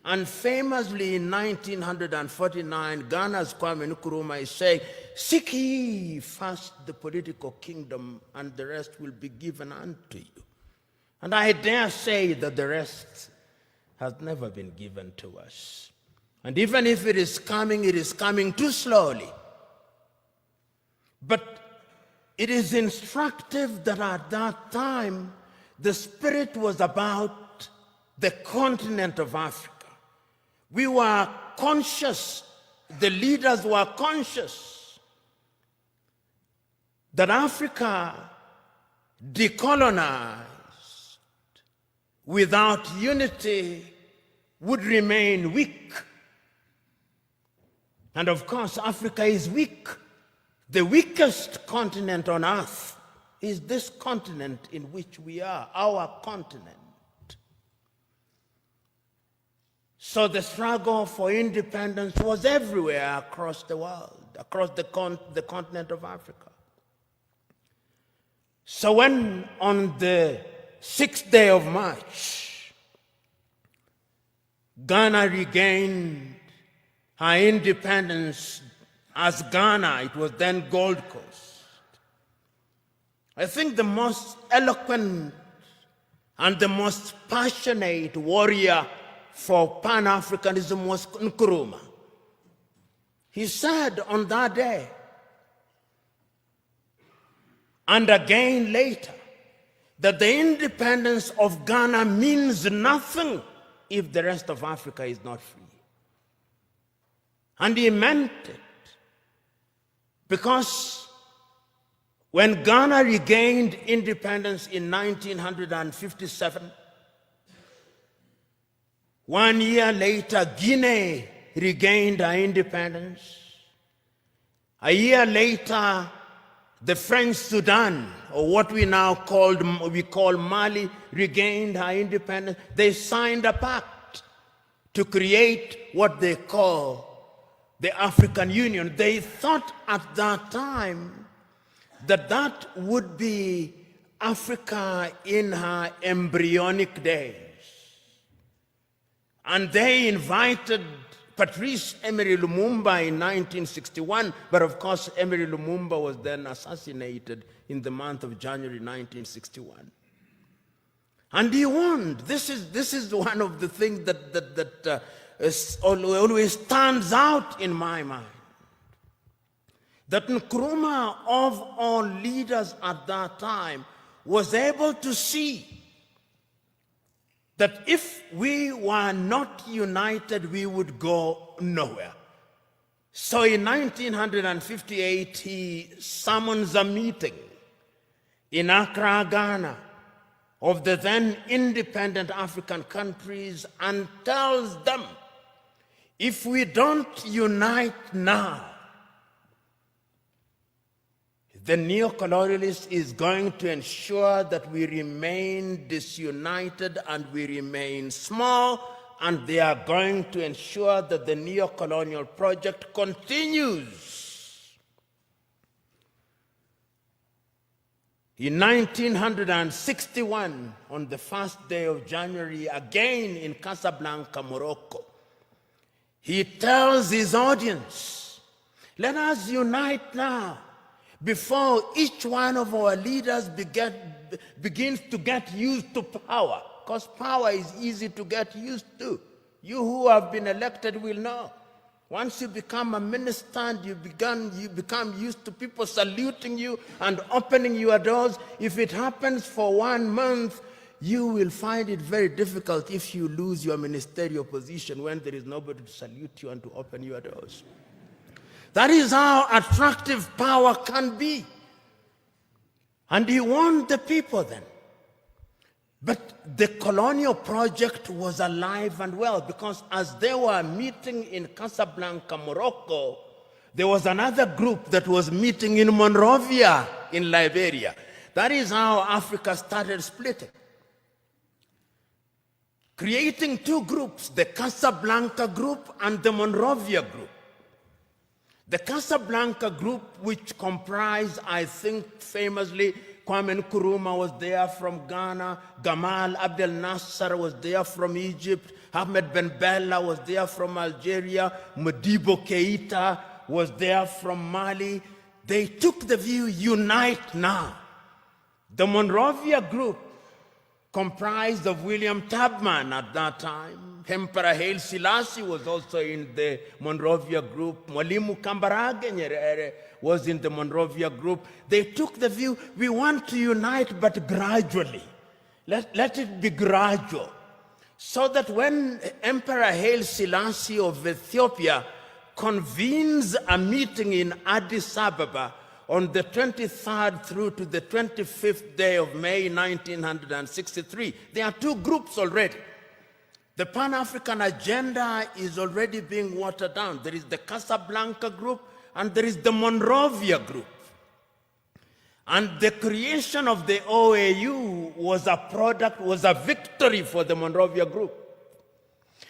And famously in 1949, Ghana's Kwame Nkrumah is saying, "Seek ye first the political kingdom, and the rest will be given unto you." And I dare say that the rest has never been given to us. And even if it is coming too slowly. But it is instructive that at that time, the spirit was about the continent of Africa. We were conscious, the leaders were conscious, that Africa decolonized without unity would remain weak. And of course, Africa is weak. The weakest continent on earth is this continent in which we are, our continent. So the struggle for independence was everywhere across the world, across the continent of Africa. So when on the 6th day of March, Ghana regained her independence as Ghana, it was then Gold Coast. I think the most eloquent and the most passionate warrior for Pan-Africanism was Nkrumah. He said on that day, and again later, that the independence of Ghana means nothing if the rest of Africa is not free. And he meant it, because when Ghana regained independence in 1957, 1 year later, Guinea regained her independence. A year later, the French Sudan, or what we now call Mali, regained her independence. They signed a pact to create what they call the African Union. They thought at that time that that would be Africa in her embryonic days. And they invited Patrice Emery Lumumba in 1961, but of course Emery Lumumba was then assassinated in the month of January 1961. And he warned. This is one of the things that always stands out in my mind. That Nkrumah, of all leaders at that time, was able to see that if we were not united, we would go nowhere. So in 1958, he summons a meeting in Accra, Ghana, of the then independent African countries and tells them, if we don't unite now, the neo-colonialist is going to ensure that we remain disunited and we remain small, and they are going to ensure that the neo-colonial project continues. In 1961, on the first day of January, again in Casablanca, Morocco, he tells his audience, let us unite now, before each one of our leaders begins to get used to power, because power is easy to get used to. You who have been elected will know. Once you become a minister and you become used to people saluting you and opening your doors, if it happens for 1 month, you will find it very difficult if you lose your ministerial position when there is nobody to salute you and to open your doors. That is how attractive power can be. And he warned the people then. But the colonial project was alive and well, because as they were meeting in Casablanca, Morocco, there was another group that was meeting in Monrovia in Liberia. That is how Africa started splitting, creating two groups, the Casablanca group and the Monrovia group. The Casablanca group, which comprised, I think famously, Kwame Nkrumah was there from Ghana, Gamal Abdel Nasser was there from Egypt, Ahmed Ben Bella was there from Algeria, Modibo Keita was there from Mali. They took the view, unite now. The Monrovia group, comprised of William Tubman at that time. Emperor Haile Selassie was also in the Monrovia group. Mwalimu Kambarage Nyerere was in the Monrovia group. They took the view, we want to unite, but gradually. Let it be gradual. So that when Emperor Haile Selassie of Ethiopia convenes a meeting in Addis Ababa on the 23rd through to the 25th day of May 1963, there are two groups already. The Pan-African agenda is already being watered down. There is the Casablanca group and there is the Monrovia group. And the creation of the OAU was a victory for the Monrovia group.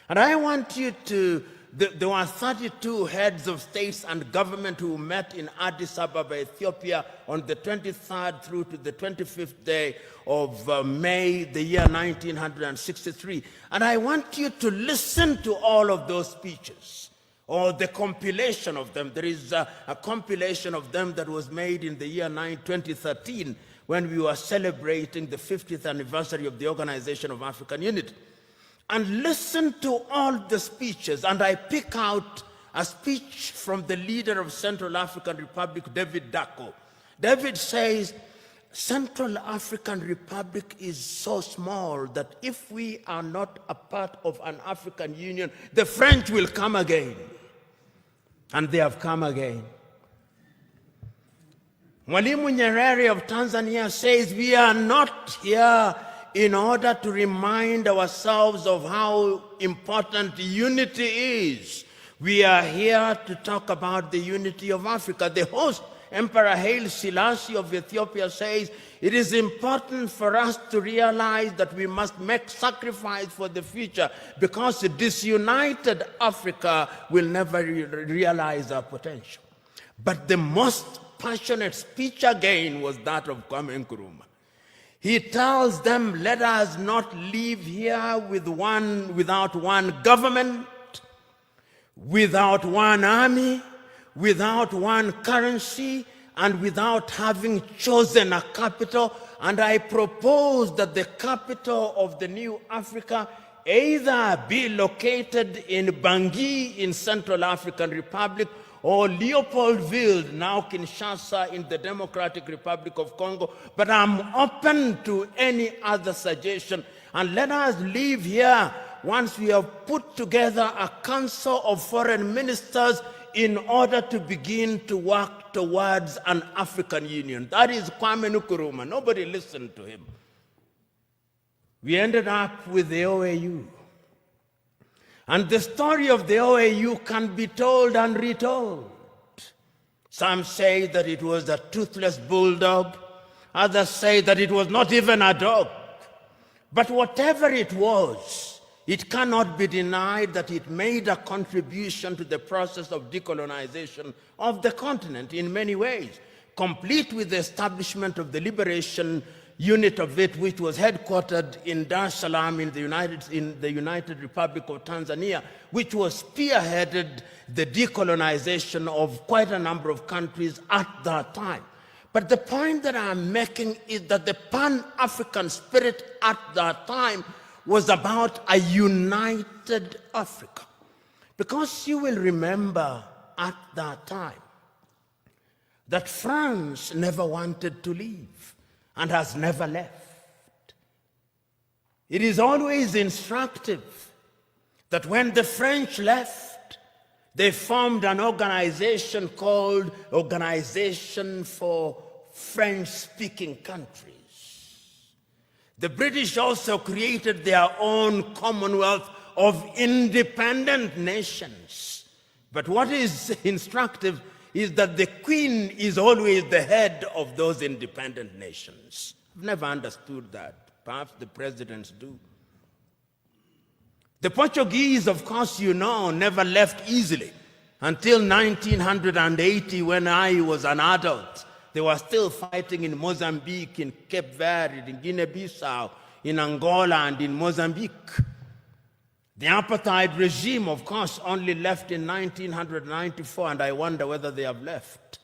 And I want you to, there were 32 heads of states and government who met in Addis Ababa, Ethiopia on the 23rd through to the 25th day of May, the year 1963. And I want you to listen to all of those speeches, or the compilation of them. There is a compilation of them that was made in the year 2013 when we were celebrating the 50th anniversary of the Organization of African Unity. And listen to all the speeches, and I pick out a speech from the leader of Central African Republic, David Dacko. David says, Central African Republic is so small that if we are not a part of an African Union, the French will come again. And they have come again. Mwalimu Nyerere of Tanzania says, we are not here in order to remind ourselves of how important unity is. We are here to talk about the unity of Africa. The host, Emperor Haile Selassie of Ethiopia, says, it is important for us to realize that we must make sacrifice for the future, because a disunited Africa will never realize our potential. But the most passionate speech again was that of Kwame Nkrumah. He tells them, let us not live here without one government, without one army, without one currency, and without having chosen a capital. And I propose that the capital of the new Africa either be located in Bangui in Central African Republic, or Leopoldville, now Kinshasa, in the Democratic Republic of Congo. But I'm open to any other suggestion. And let us live here once we have put together a council of foreign ministers in order to begin to work towards an African Union. That is Kwame Nkrumah. Nobody listened to him. We ended up with the OAU. And the story of the OAU can be told and retold. Some say that it was a toothless bulldog. Others say that it was not even a dog. But whatever it was, it cannot be denied that it made a contribution to the process of decolonization of the continent in many ways, complete with the establishment of the liberation unit of it, which was headquartered in Dar es Salaam in the United Republic of Tanzania, which was spearheaded the decolonization of quite a number of countries at that time. But the point that I'm making is that the Pan-African spirit at that time was about a united Africa. Because you will remember at that time that France never wanted to leave and has never left. It is always instructive that when the French left, they formed an organization called Organization for French-Speaking Countries. The British also created their own Commonwealth of independent nations. But what is instructive is that the Queen is always the head of those independent nations. I've never understood that. Perhaps the presidents do. The Portuguese, of course, you know, never left easily. Until 1980, when I was an adult, they were still fighting in Mozambique, in Cape Verde, in Guinea-Bissau, in Angola, and in Mozambique. The apartheid regime, of course, only left in 1994, and I wonder whether they have left.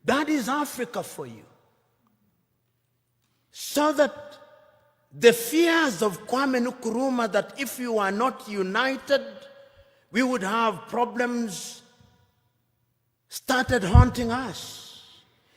That is Africa for you. So that the fears of Kwame Nkrumah that if you are not united, we would have problems, started haunting us.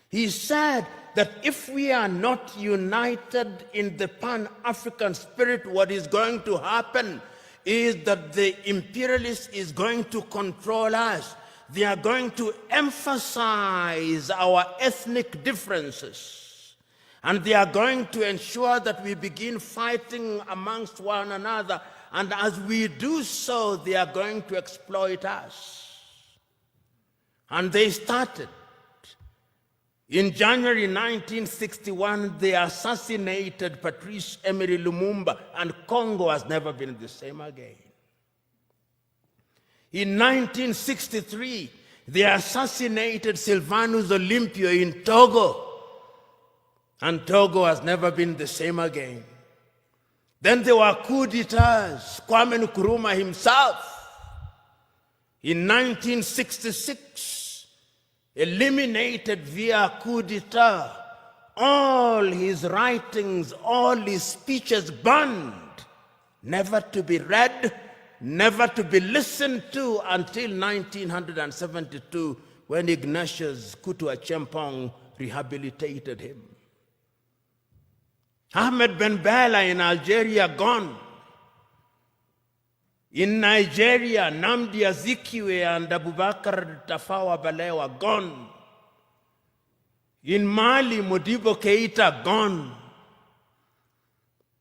He said that if we are not united in the Pan-African spirit, what is going to happen is that the imperialist is going to control us. They are going to emphasize our ethnic differences. And they are going to ensure that we begin fighting amongst one another. And as we do so, they are going to exploit us. And they started. In January 1961, they assassinated Patrice Emery Lumumba, and Congo has never been the same again. In 1963, they assassinated Sylvanus Olympio in Togo, and Togo has never been the same again. Then there were coup d'etats. Kwame Nkrumah himself, in 1966, eliminated via coup d'etat all his writings, all his speeches banned, never to be read, never to be listened to until 1972, when Ignatius Kutu Acheampong rehabilitated him. Ahmed Ben Bella in Algeria, gone. In Nigeria, Nnamdi Azikiwe and Abubakar Tafawa Balewa, gone. In Mali, Modibo Keita, gone.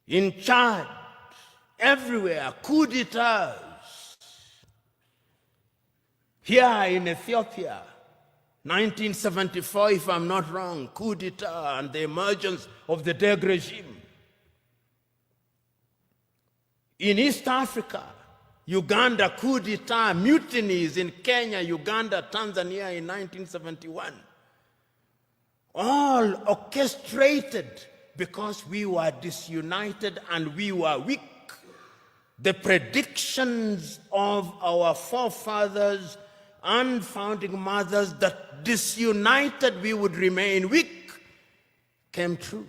In Chad, everywhere, coup d'etats. Here in Ethiopia, 1974, if I'm not wrong, coup d'etat and the emergence of the Derg regime. In East Africa, Uganda, coup d'etat, mutinies in Kenya, Uganda, Tanzania in 1971. All orchestrated because we were disunited and we were weak. The predictions of our forefathers and founding mothers that disunited we would remain weak came true.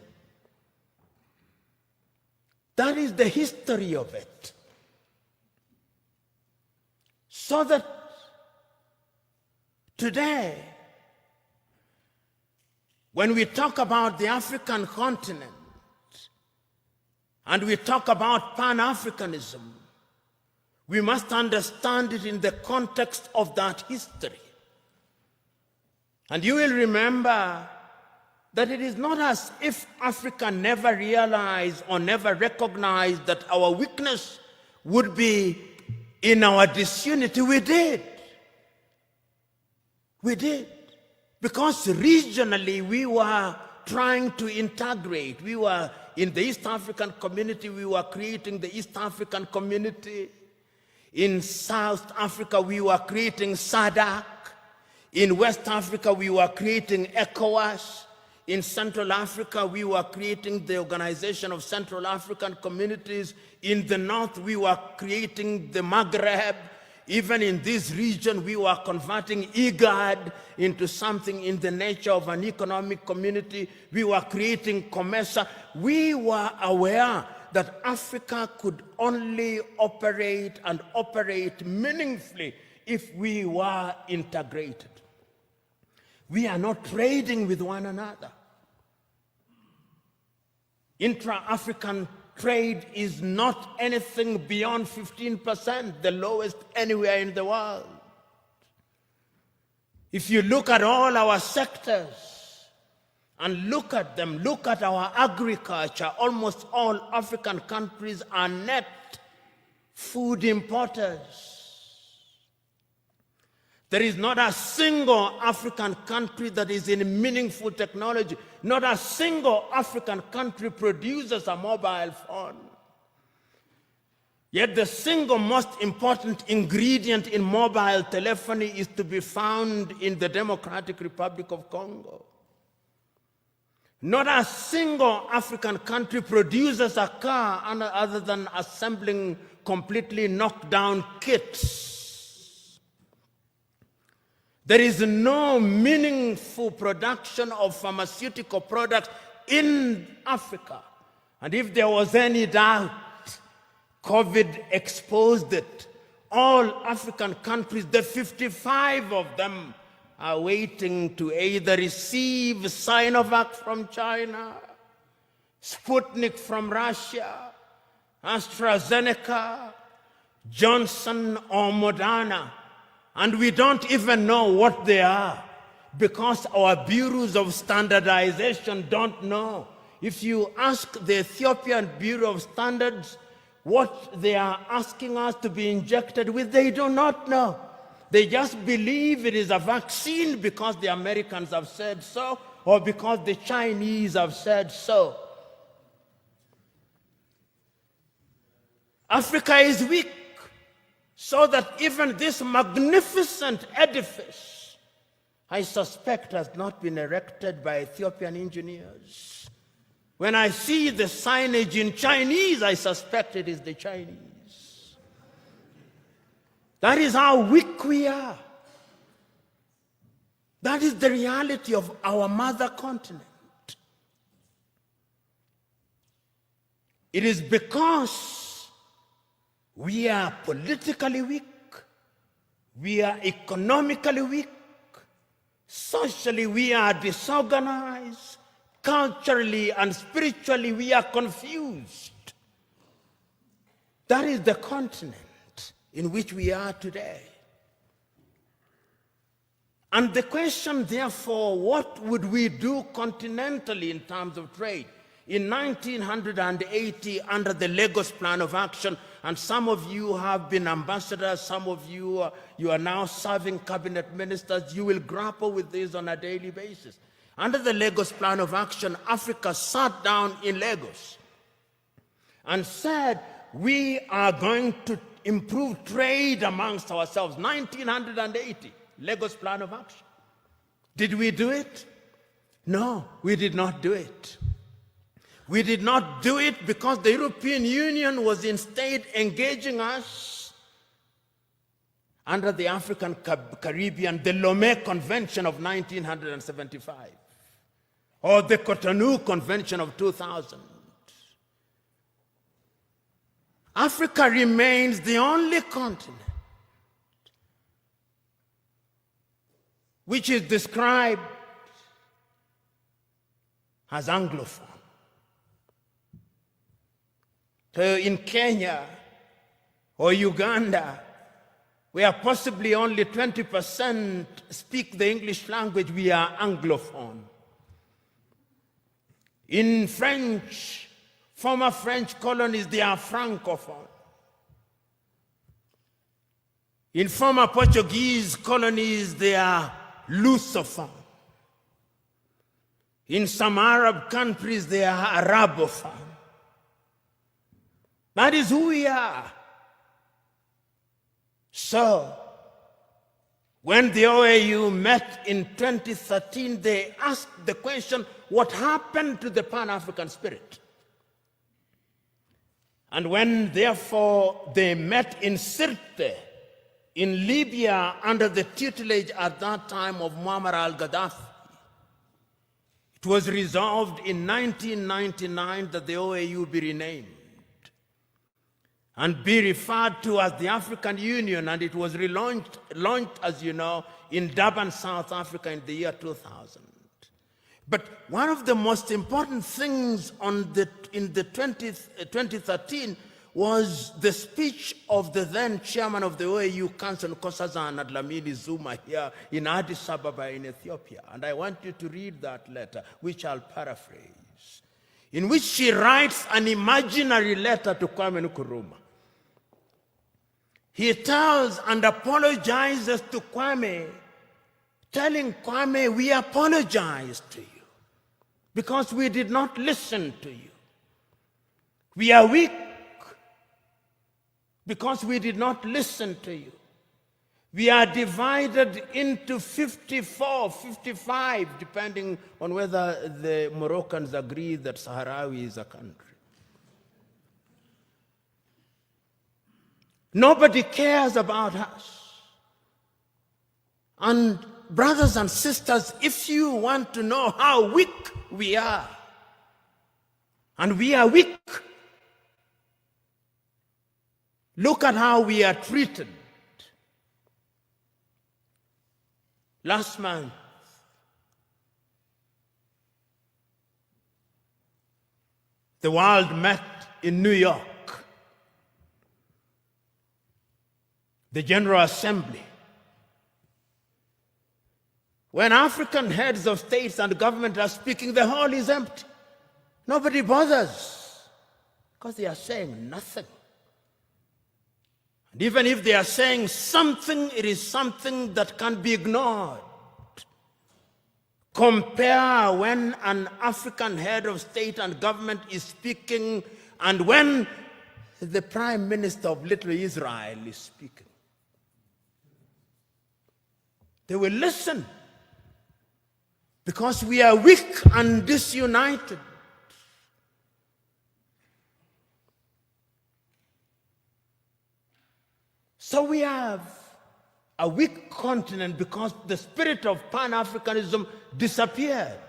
That is the history of it. So that today, when we talk about the African continent and we talk about Pan-Africanism, we must understand it in the context of that history. And you will remember that it is not as if Africa never realized or never recognized that our weakness would be in our disunity. We did. We did. Because regionally we were trying to integrate. We were in the East African community, we were creating the East African community. In South Africa, we were creating SADC. In West Africa, we were creating ECOWAS. In Central Africa, we were creating the Organization of Central African Communities. In the North, we were creating the Maghreb. even in this region, we were converting IGAD into something in the nature of an economic community. We were creating COMESA. We were aware that Africa could only operate and operate meaningfully if we were integrated. We are not trading with one another. Intra-African trade is not anything beyond 15%, the lowest anywhere in the world. If you look at all our sectors and look at them, look at our agriculture, almost all African countries are net food importers. There is not a single African country that is in meaningful technology. Not a single African country produces a mobile phone. Yet the single most important ingredient in mobile telephony is to be found in the Democratic Republic of Congo. Not a single African country produces a car other than assembling completely knocked down kits. There is no meaningful production of pharmaceutical products in Africa. And if there was any doubt, COVID exposed it. All African countries, the 55 of them, are waiting to either receive Sinovac from China, Sputnik from Russia, AstraZeneca, Johnson or Moderna. And we don't even know what they are because our bureaus of standardization don't know. If you ask the Ethiopian Bureau of Standards what they are asking us to be injected with, they do not know. They just believe it is a vaccine because the Americans have said so or because the Chinese have said so. Africa is weak. So that even this magnificent edifice, I suspect, has not been erected by Ethiopian engineers. When I see the signage in Chinese, I suspect it is the Chinese. That is how weak we are. That is the reality of our mother continent. It is because we are politically weak, we are economically weak, socially we are disorganized, culturally and spiritually we are confused. That is the continent in which we are today. And the question, therefore, what would we do continentally in terms of trade? In 1980, under the Lagos Plan of Action, and some of you have been ambassadors, some of you are now serving cabinet ministers, you will grapple with this on a daily basis. Under the Lagos Plan of Action, Africa sat down in Lagos and said, we are going to improve trade amongst ourselves. 1980, Lagos Plan of Action. Did we do it? No, we did not do it. We did not do it because the European Union was instead engaging us under the African Caribbean, the Lomé Convention of 1975, or the Cotonou Convention of 2000. Africa remains the only continent which is described as Anglophone. So in Kenya or Uganda, where possibly only 20% speak the English language, we are Anglophone. In French, former French colonies, they are Francophone. In former Portuguese colonies, they are Lusophone. In some Arab countries, they are Arabophone. That is who we are. So, when the OAU met in 2013, they asked the question, what happened to the Pan-African spirit? And when, therefore, they met in Sirte in Libya under the tutelage at that time of Muammar al-Gaddafi. It was resolved in 1999 that the OAU be renamed and be referred to as the African Union, and it was launched, as you know, in Durban, South Africa in the year 2000. But one of the most important things in 2013 was the speech of the then chairman of the OAU Council, Nkosazana Dlamini Zuma, here in Addis Ababa in Ethiopia. And I want you to read that letter, which I'll paraphrase, in which she writes an imaginary letter to Kwame Nkrumah. He tells and apologizes to Kwame, telling Kwame, we apologize to you because we did not listen to you. We are weak because we did not listen to you. We are divided into 54, 55, depending on whether the Moroccans agree that Sahrawi is a country. Nobody cares about us. And brothers and sisters, if you want to know how weak we are, and we are weak, look at how we are treated. Last month, the world met in New York. The General Assembly. When African heads of states and government are speaking, the hall is empty. Nobody bothers because they are saying nothing. And even if they are saying something, it is something that can be ignored. Compare when an African head of state and government is speaking and when the Prime Minister of Little Israel is speaking. They will listen because we are weak and disunited. So we have a weak continent because the spirit of Pan-Africanism disappeared.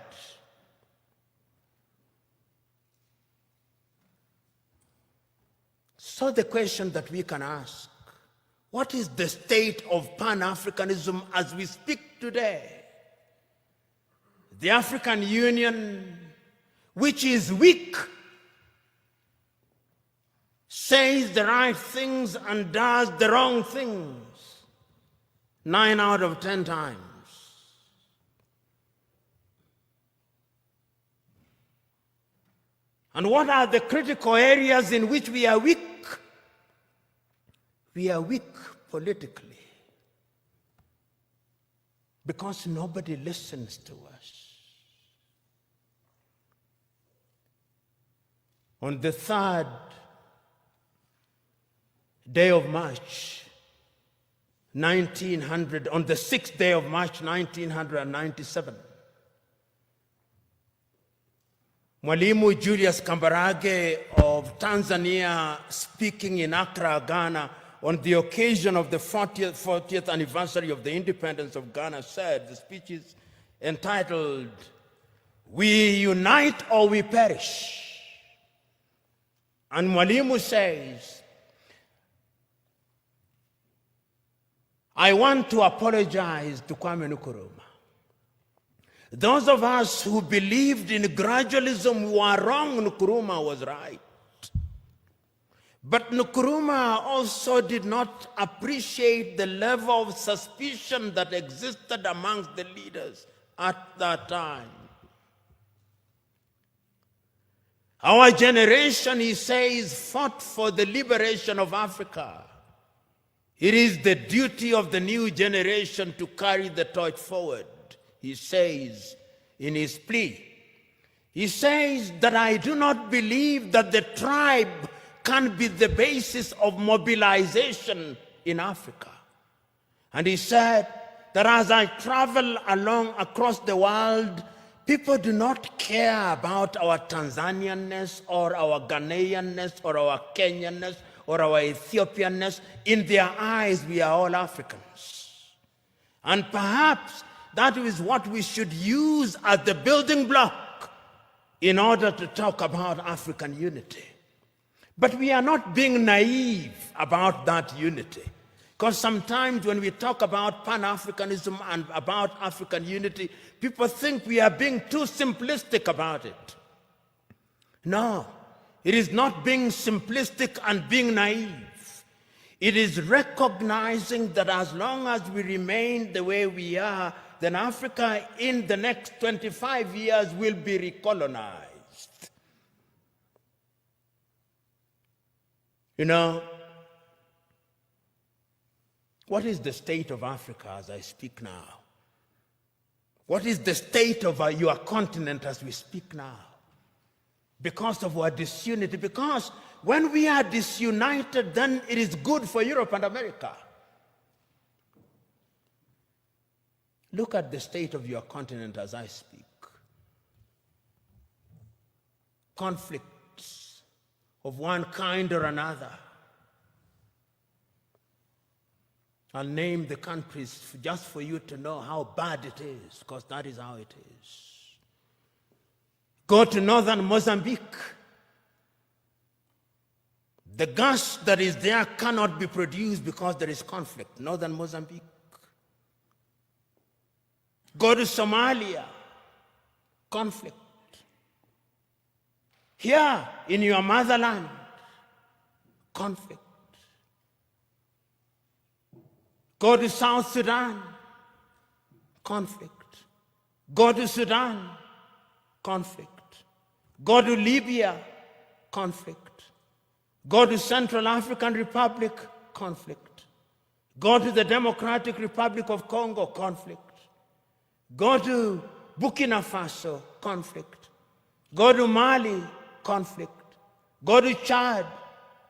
So the question that we can ask, what is the state of Pan-Africanism as we speak today? The African Union, which is weak, says the right things and does the wrong things 9 out of 10 times. And what are the critical areas in which we are weak? We are weak politically because nobody listens to us. On the 3rd day of March, 1900, on the 6th day of March, 1997, Mwalimu Julius Kambarage of Tanzania, speaking in Accra, Ghana, on the occasion of the 40th anniversary of the independence of Ghana, said, the speech is entitled, "We Unite or We Perish." And Mwalimu says, I want to apologize to Kwame Nkrumah. Those of us who believed in gradualism were wrong. Nkrumah was right. But Nkrumah also did not appreciate the level of suspicion that existed amongst the leaders at that time. Our generation, he says, fought for the liberation of Africa. It is the duty of the new generation to carry the torch forward, he says in his plea. He says that I do not believe that the tribe can be the basis of mobilization in Africa. And he said that as I travel across the world, people do not care about our Tanzanianness or our Ghanaianness or our Kenyanness or our Ethiopianness. In their eyes, we are all Africans. And perhaps that is what we should use as the building block in order to talk about African unity. But we are not being naive about that unity. Because sometimes when we talk about Pan-Africanism and about African unity, people think we are being too simplistic about it. No, it is not being simplistic and being naive. It is recognizing that as long as we remain the way we are, then Africa in the next 25 years will be recolonized. You know, what is the state of Africa as I speak now? What is the state of your continent as we speak now? Because of our disunity. Because when we are disunited, then it is good for Europe and America. Look at the state of your continent as I speak. Conflicts of one kind or another. I'll name the countries just for you to know how bad it is, because that is how it is. Go to northern Mozambique. The gas that is there cannot be produced because there is conflict. Northern Mozambique. Go to Somalia. Conflict. Here in your motherland, conflict. Go to South Sudan, conflict. Go to Sudan, conflict. Go to Libya, conflict. Go to Central African Republic, conflict. Go to the Democratic Republic of Congo, conflict. Go to Burkina Faso, conflict. Go to Mali, conflict. Go to Chad,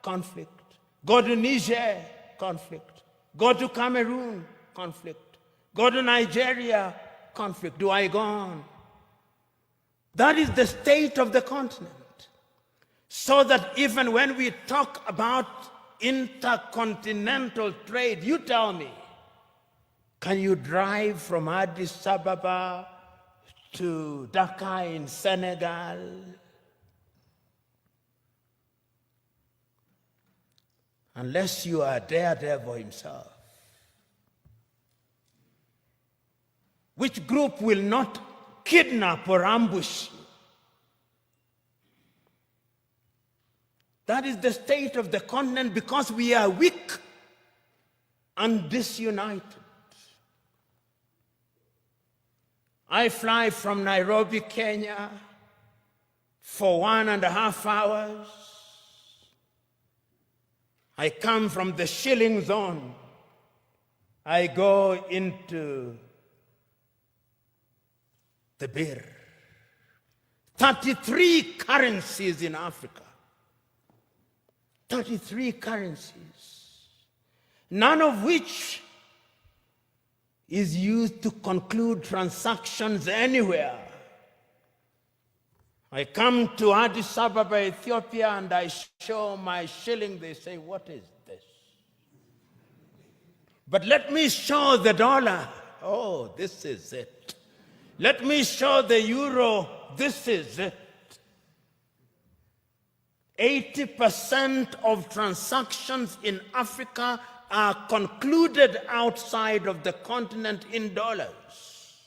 conflict. Go to Niger, conflict. Go to Cameroon, conflict. Go to Nigeria, conflict. Do I go on? That is the state of the continent. So that even when we talk about intercontinental trade, you tell me, can you drive from Addis Ababa to Dakar in Senegal? Unless you are Daredevil himself. Which group will not kidnap or ambush you? That is the state of the continent because we are weak and disunited. I fly from Nairobi, Kenya for 1.5 hours. I come from the shilling zone. I go into the birr. 33 currencies in Africa. 33 currencies. None of which is used to conclude transactions anywhere. I come to Addis Ababa, Ethiopia, and I show my shilling. They say, what is this? But let me show the dollar. Oh, this is it. Let me show the euro. This is it. 80% of transactions in Africa are concluded outside of the continent in dollars.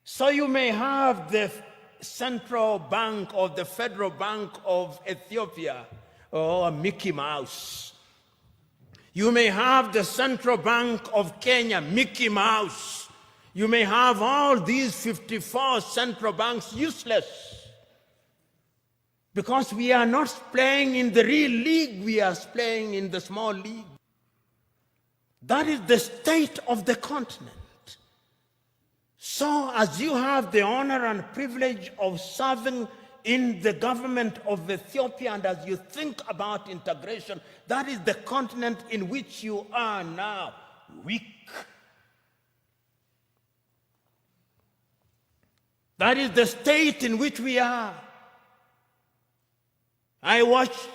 So you may have the Central Bank or the Federal Bank of Ethiopia, or Mickey Mouse. You may have the Central Bank of Kenya, Mickey Mouse. You may have all these 54 central banks useless. Because we are not playing in the real league, we are playing in the small league. That is the state of the continent. So as you have the honor and privilege of serving in the government of Ethiopia, and as you think about integration, that is the continent in which you are now, weak. That is the state in which we are. I watched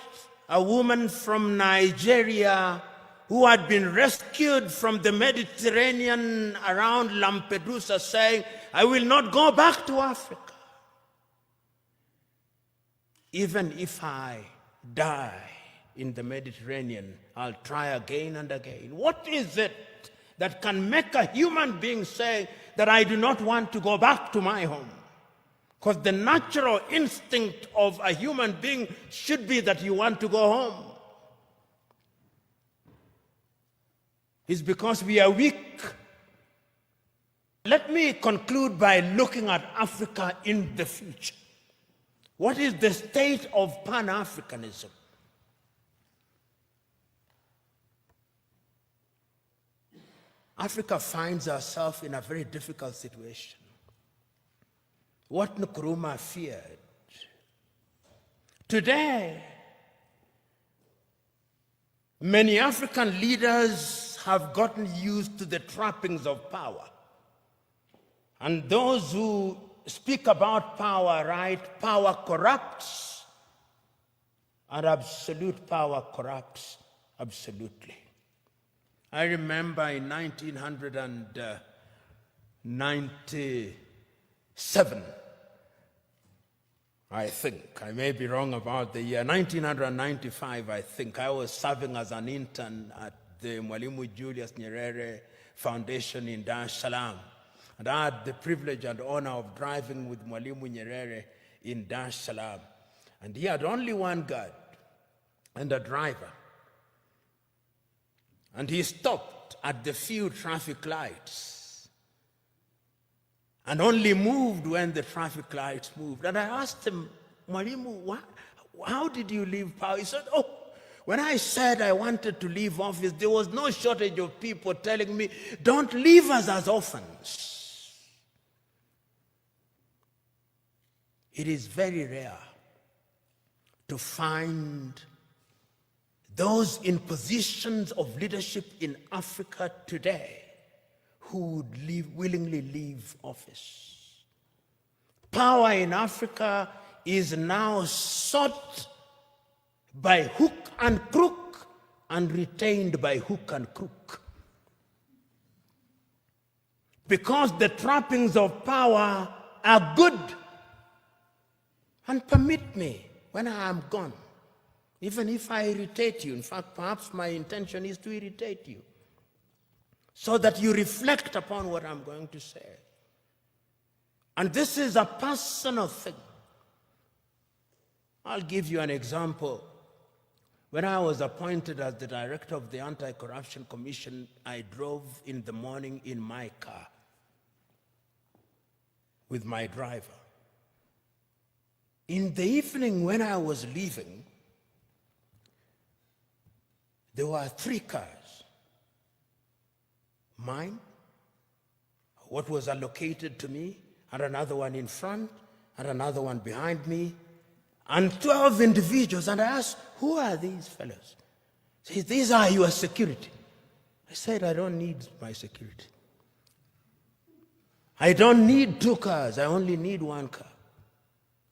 a woman from Nigeria who had been rescued from the Mediterranean around Lampedusa, saying, I will not go back to Africa. Even if I die in the Mediterranean, I'll try again and again. What is it that can make a human being say that I do not want to go back to my home? Because the natural instinct of a human being should be that you want to go home. It's because we are weak. Let me conclude by looking at Africa in the future. What is the state of Pan-Africanism? Africa finds herself in a very difficult situation. What Nkrumah feared. Today, many African leaders have gotten used to the trappings of power. And those who speak about power, right? Power corrupts, and absolute power corrupts absolutely. I remember in 1997, I think, I may be wrong about the year, 1995, I think, I was serving as an intern at the Mwalimu Julius Nyerere Foundation in Dar es Salaam. And I had the privilege and honor of driving with Mwalimu Nyerere in Dar es Salaam. And he had only one guard and a driver. And he stopped at the few traffic lights and only moved when the traffic lights moved. And I asked him, Mwalimu, how did you leave power? He said, when I said I wanted to leave office, there was no shortage of people telling me, don't leave us as orphans. It is very rare to find those in positions of leadership in Africa today who would willingly leave office. Power in Africa is now sought by hook and crook and retained by hook and crook. Because the trappings of power are good. And permit me, when I am gone, even if I irritate you, in fact, perhaps my intention is to irritate you, so that you reflect upon what I'm going to say. And this is a personal thing. I'll give you an example. When I was appointed as the director of the Anti-Corruption Commission, I drove in the morning in my car with my driver. In the evening when I was leaving, there were 3 cars. Mine, what was allocated to me, and another one in front, and another one behind me, and 12 individuals. And I asked, who are these fellows? He said, these are your security. I said, I don't need my security. I don't need 2 cars, I only need 1 car.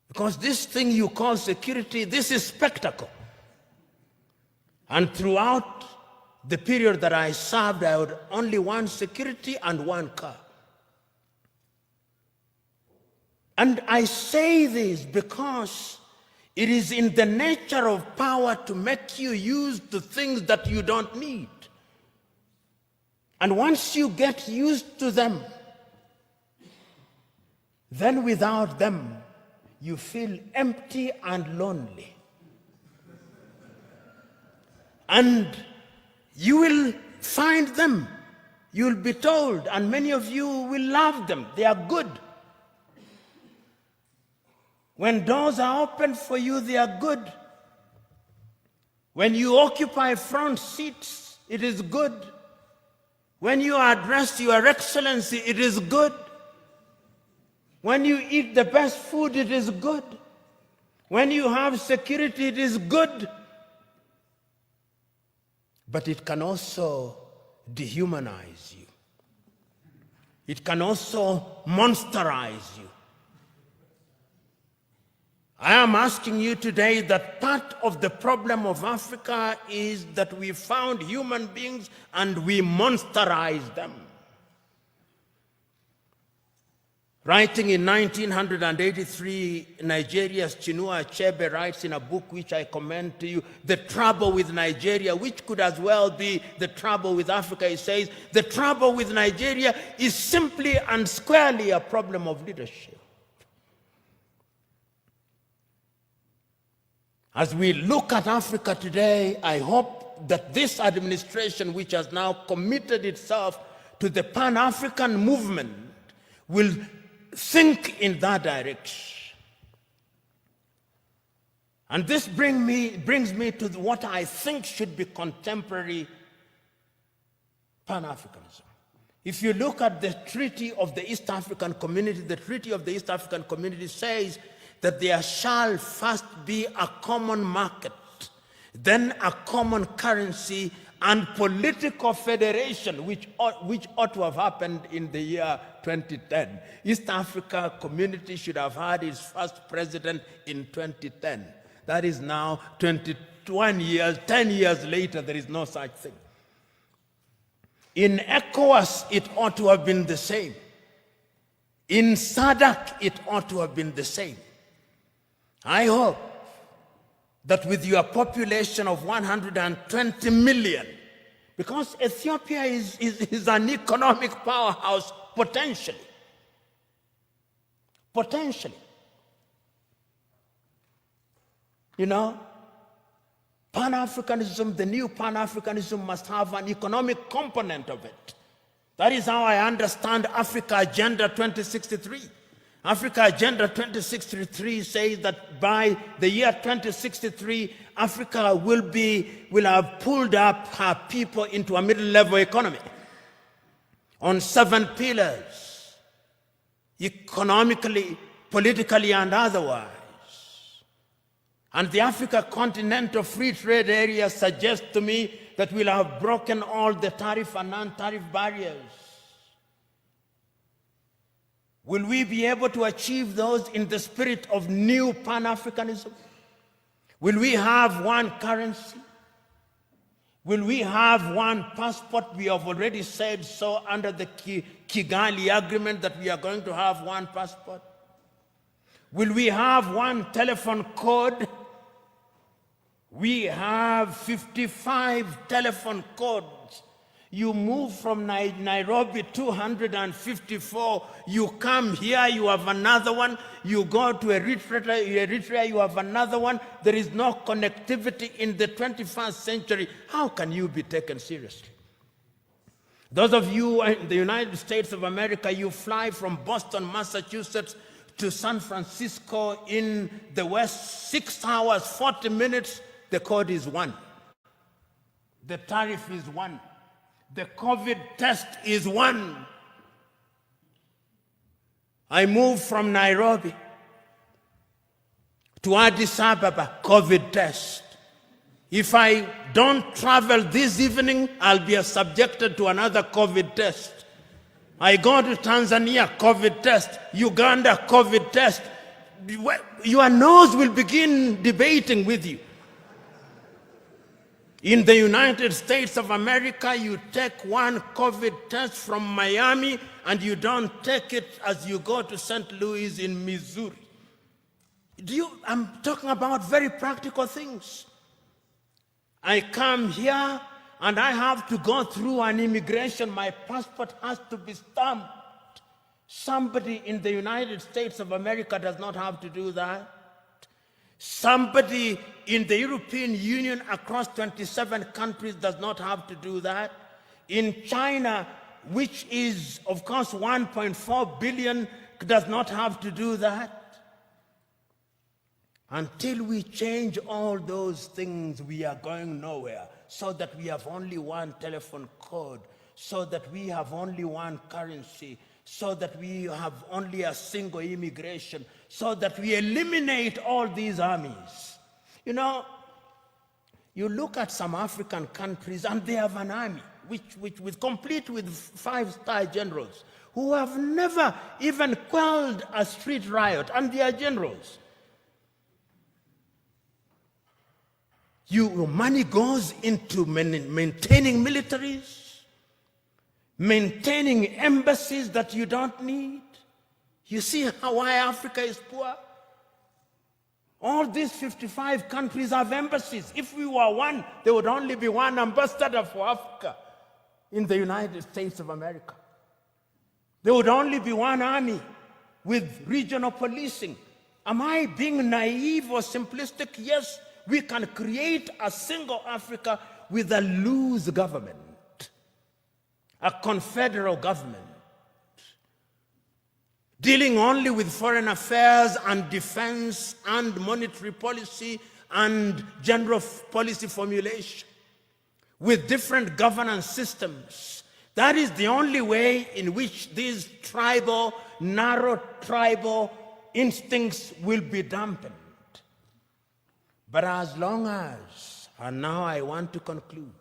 Because this thing you call security, this is spectacle. And throughout the period that I served, I had only 1 security and 1 car. And I say this because it is in the nature of power to make you use the things that you don't need. And once you get used to them, then without them, you feel empty and lonely. And you will find them. You'll be told, and many of you will love them. They are good. When doors are opened for you, they are good. When you occupy front seats, it is good. When you are addressed, Your Excellency, it is good. When you eat the best food, it is good. When you have security, it is good. But it can also dehumanize you. It can also monsterize you. I am asking you today that part of the problem of Africa is that we found human beings and we monsterized them. Writing in 1983, Nigeria's Chinua Achebe writes in a book which I commend to you, The Trouble with Nigeria, which could as well be the trouble with Africa. He says, the trouble with Nigeria is simply and squarely a problem of leadership. As we look at Africa today, I hope that this administration, which has now committed itself to the Pan-African movement, will think in that direction. And this brings me to what I think should be contemporary Pan-Africanism. If you look at the Treaty of the East African Community, the Treaty of the East African Community says that there shall first be a common market, then a common currency, and political federation, which ought to have happened in the year 2010. East Africa Community should have had its first president in 2010. That is now 21 years, 10 years later, there is no such thing. In ECOWAS, it ought to have been the same. In SADC, it ought to have been the same. I hope that with your population of 120 million, because Ethiopia is an economic powerhouse potentially. You know, Pan-Africanism, the new Pan-Africanism must have an economic component of it. That is how I understand Africa Agenda 2063. Africa Agenda 2063 says that by the year 2063, Africa will have pulled up her people into a middle-level economy on 7 pillars, economically, politically, and otherwise. And the Africa Continental Free Trade Area suggests to me that we'll have broken all the tariff and non-tariff barriers. Will we be able to achieve those in the spirit of new Pan-Africanism? Will we have one currency? Will we have one passport? We have already said so under the Kigali Agreement that we are going to have one passport. Will we have one telephone code? We have 55 telephone codes. You move from Nairobi 254, you come here, you have another one, you go to Eritrea, you have another one. There is no connectivity in the 21st century. How can you be taken seriously? Those of you in the United States of America, you fly from Boston, Massachusetts to San Francisco in the West, 6 hours, 40 minutes, the code is 1. The tariff is 1. The COVID test is 1. I moved from Nairobi to Addis Ababa, COVID test. If I don't travel this evening, I'll be subjected to another COVID test. I go to Tanzania, COVID test. Uganda, COVID test. Your nose will begin debating with you. In the United States of America, you take one COVID test from Miami and you don't take it as you go to St. Louis in Missouri. I'm talking about very practical things. I come here and I have to go through an immigration. My passport has to be stamped. Somebody in the United States of America does not have to do that. Somebody in the European Union across 27 countries does not have to do that. In China, which is, of course, 1.4 billion, does not have to do that. Until we change all those things, we are going nowhere. So that we have only one telephone code, so that we have only one currency, so that we have only a single immigration, so that we eliminate all these armies. You know, you look at some African countries and they have an army, which complete with 5-star generals, who have never even quelled a street riot, and they are generals. Your money goes into maintaining militaries, maintaining embassies that you don't need. You see why Africa is poor? All these 55 countries have embassies. If we were one, there would only be one ambassador for Africa in the United States of America. There would only be one army with regional policing. Am I being naive or simplistic? Yes, we can create a single Africa with a loose government, a confederal government, dealing only with foreign affairs and defense and monetary policy and general policy formulation, with different governance systems. That is the only way in which these narrow tribal instincts will be dampened. But as long as, and now I want to conclude,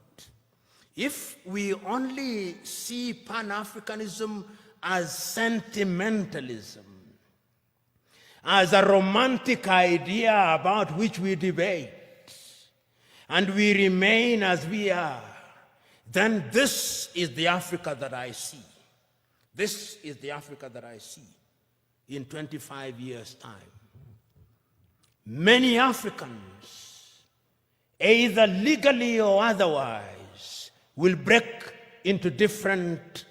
if we only see Pan-Africanism as sentimentalism, as a romantic idea about which we debate, and we remain as we are, then this is the Africa that I see. This is the Africa that I see in 25 years' time. Many Africans, either legally or otherwise, will break into different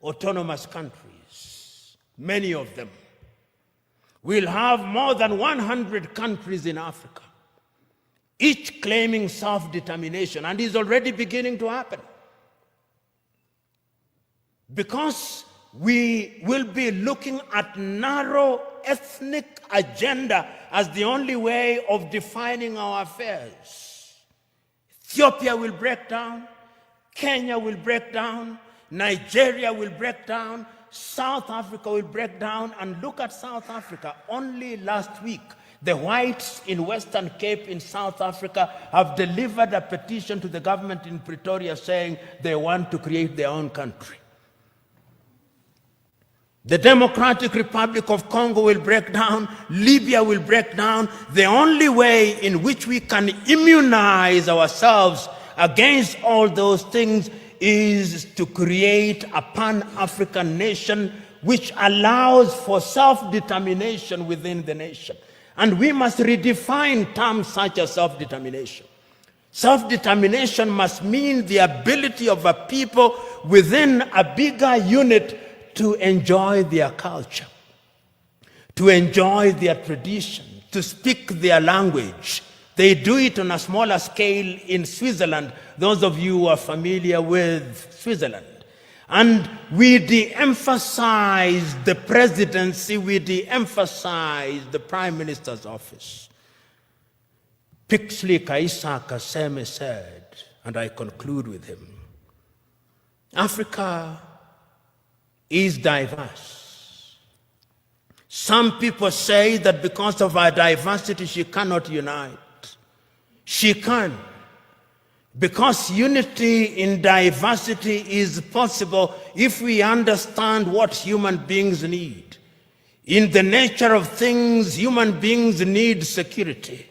autonomous countries. Many of them. We'll have more than 100 countries in Africa, each claiming self-determination, and is already beginning to happen. Because we will be looking at narrow ethnic agenda as the only way of defining our affairs. Ethiopia will break down, Kenya will break down, Nigeria will break down, South Africa will break down. And look at South Africa. Only last week, the whites in Western Cape in South Africa have delivered a petition to the government in Pretoria saying they want to create their own country. The Democratic Republic of Congo will break down, Libya will break down. The only way in which we can immunize ourselves against all those things is to create a Pan-African nation which allows for self-determination within the nation. And we must redefine terms such as self-determination. Self-determination must mean the ability of a people within a bigger unit to enjoy their culture, to enjoy their tradition, to speak their language. They do it on a smaller scale in Switzerland, those of you who are familiar with Switzerland. And we de-emphasize the presidency, we de-emphasize the prime minister's office. Pixley Kaisa Kaseme said, and I conclude with him, Africa is diverse. Some people say that because of our diversity, she cannot unite. She can. Because unity in diversity is possible if we understand what human beings need. In the nature of things, human beings need security.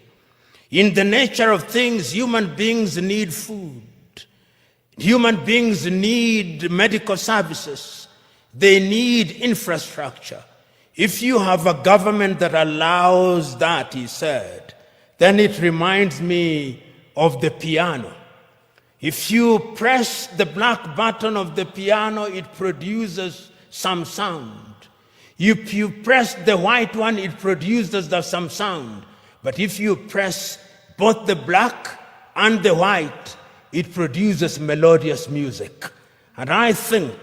In the nature of things, human beings need food. Human beings need medical services. They need infrastructure. If you have a government that allows that, he said, then it reminds me of the piano. If you press the black button of the piano, it produces some sound. If you press the white one, it produces some sound. But if you press both the black and the white, it produces melodious music. And I think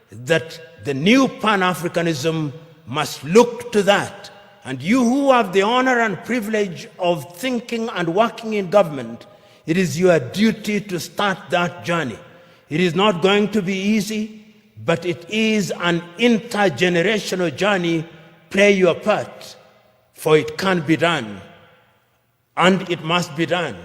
that the new Pan-Africanism must look to that. And you who have the honor and privilege of thinking and working in government, it is your duty to start that journey. It is not going to be easy, but it is an intergenerational journey. Play your part, for it can be done, and it must be done.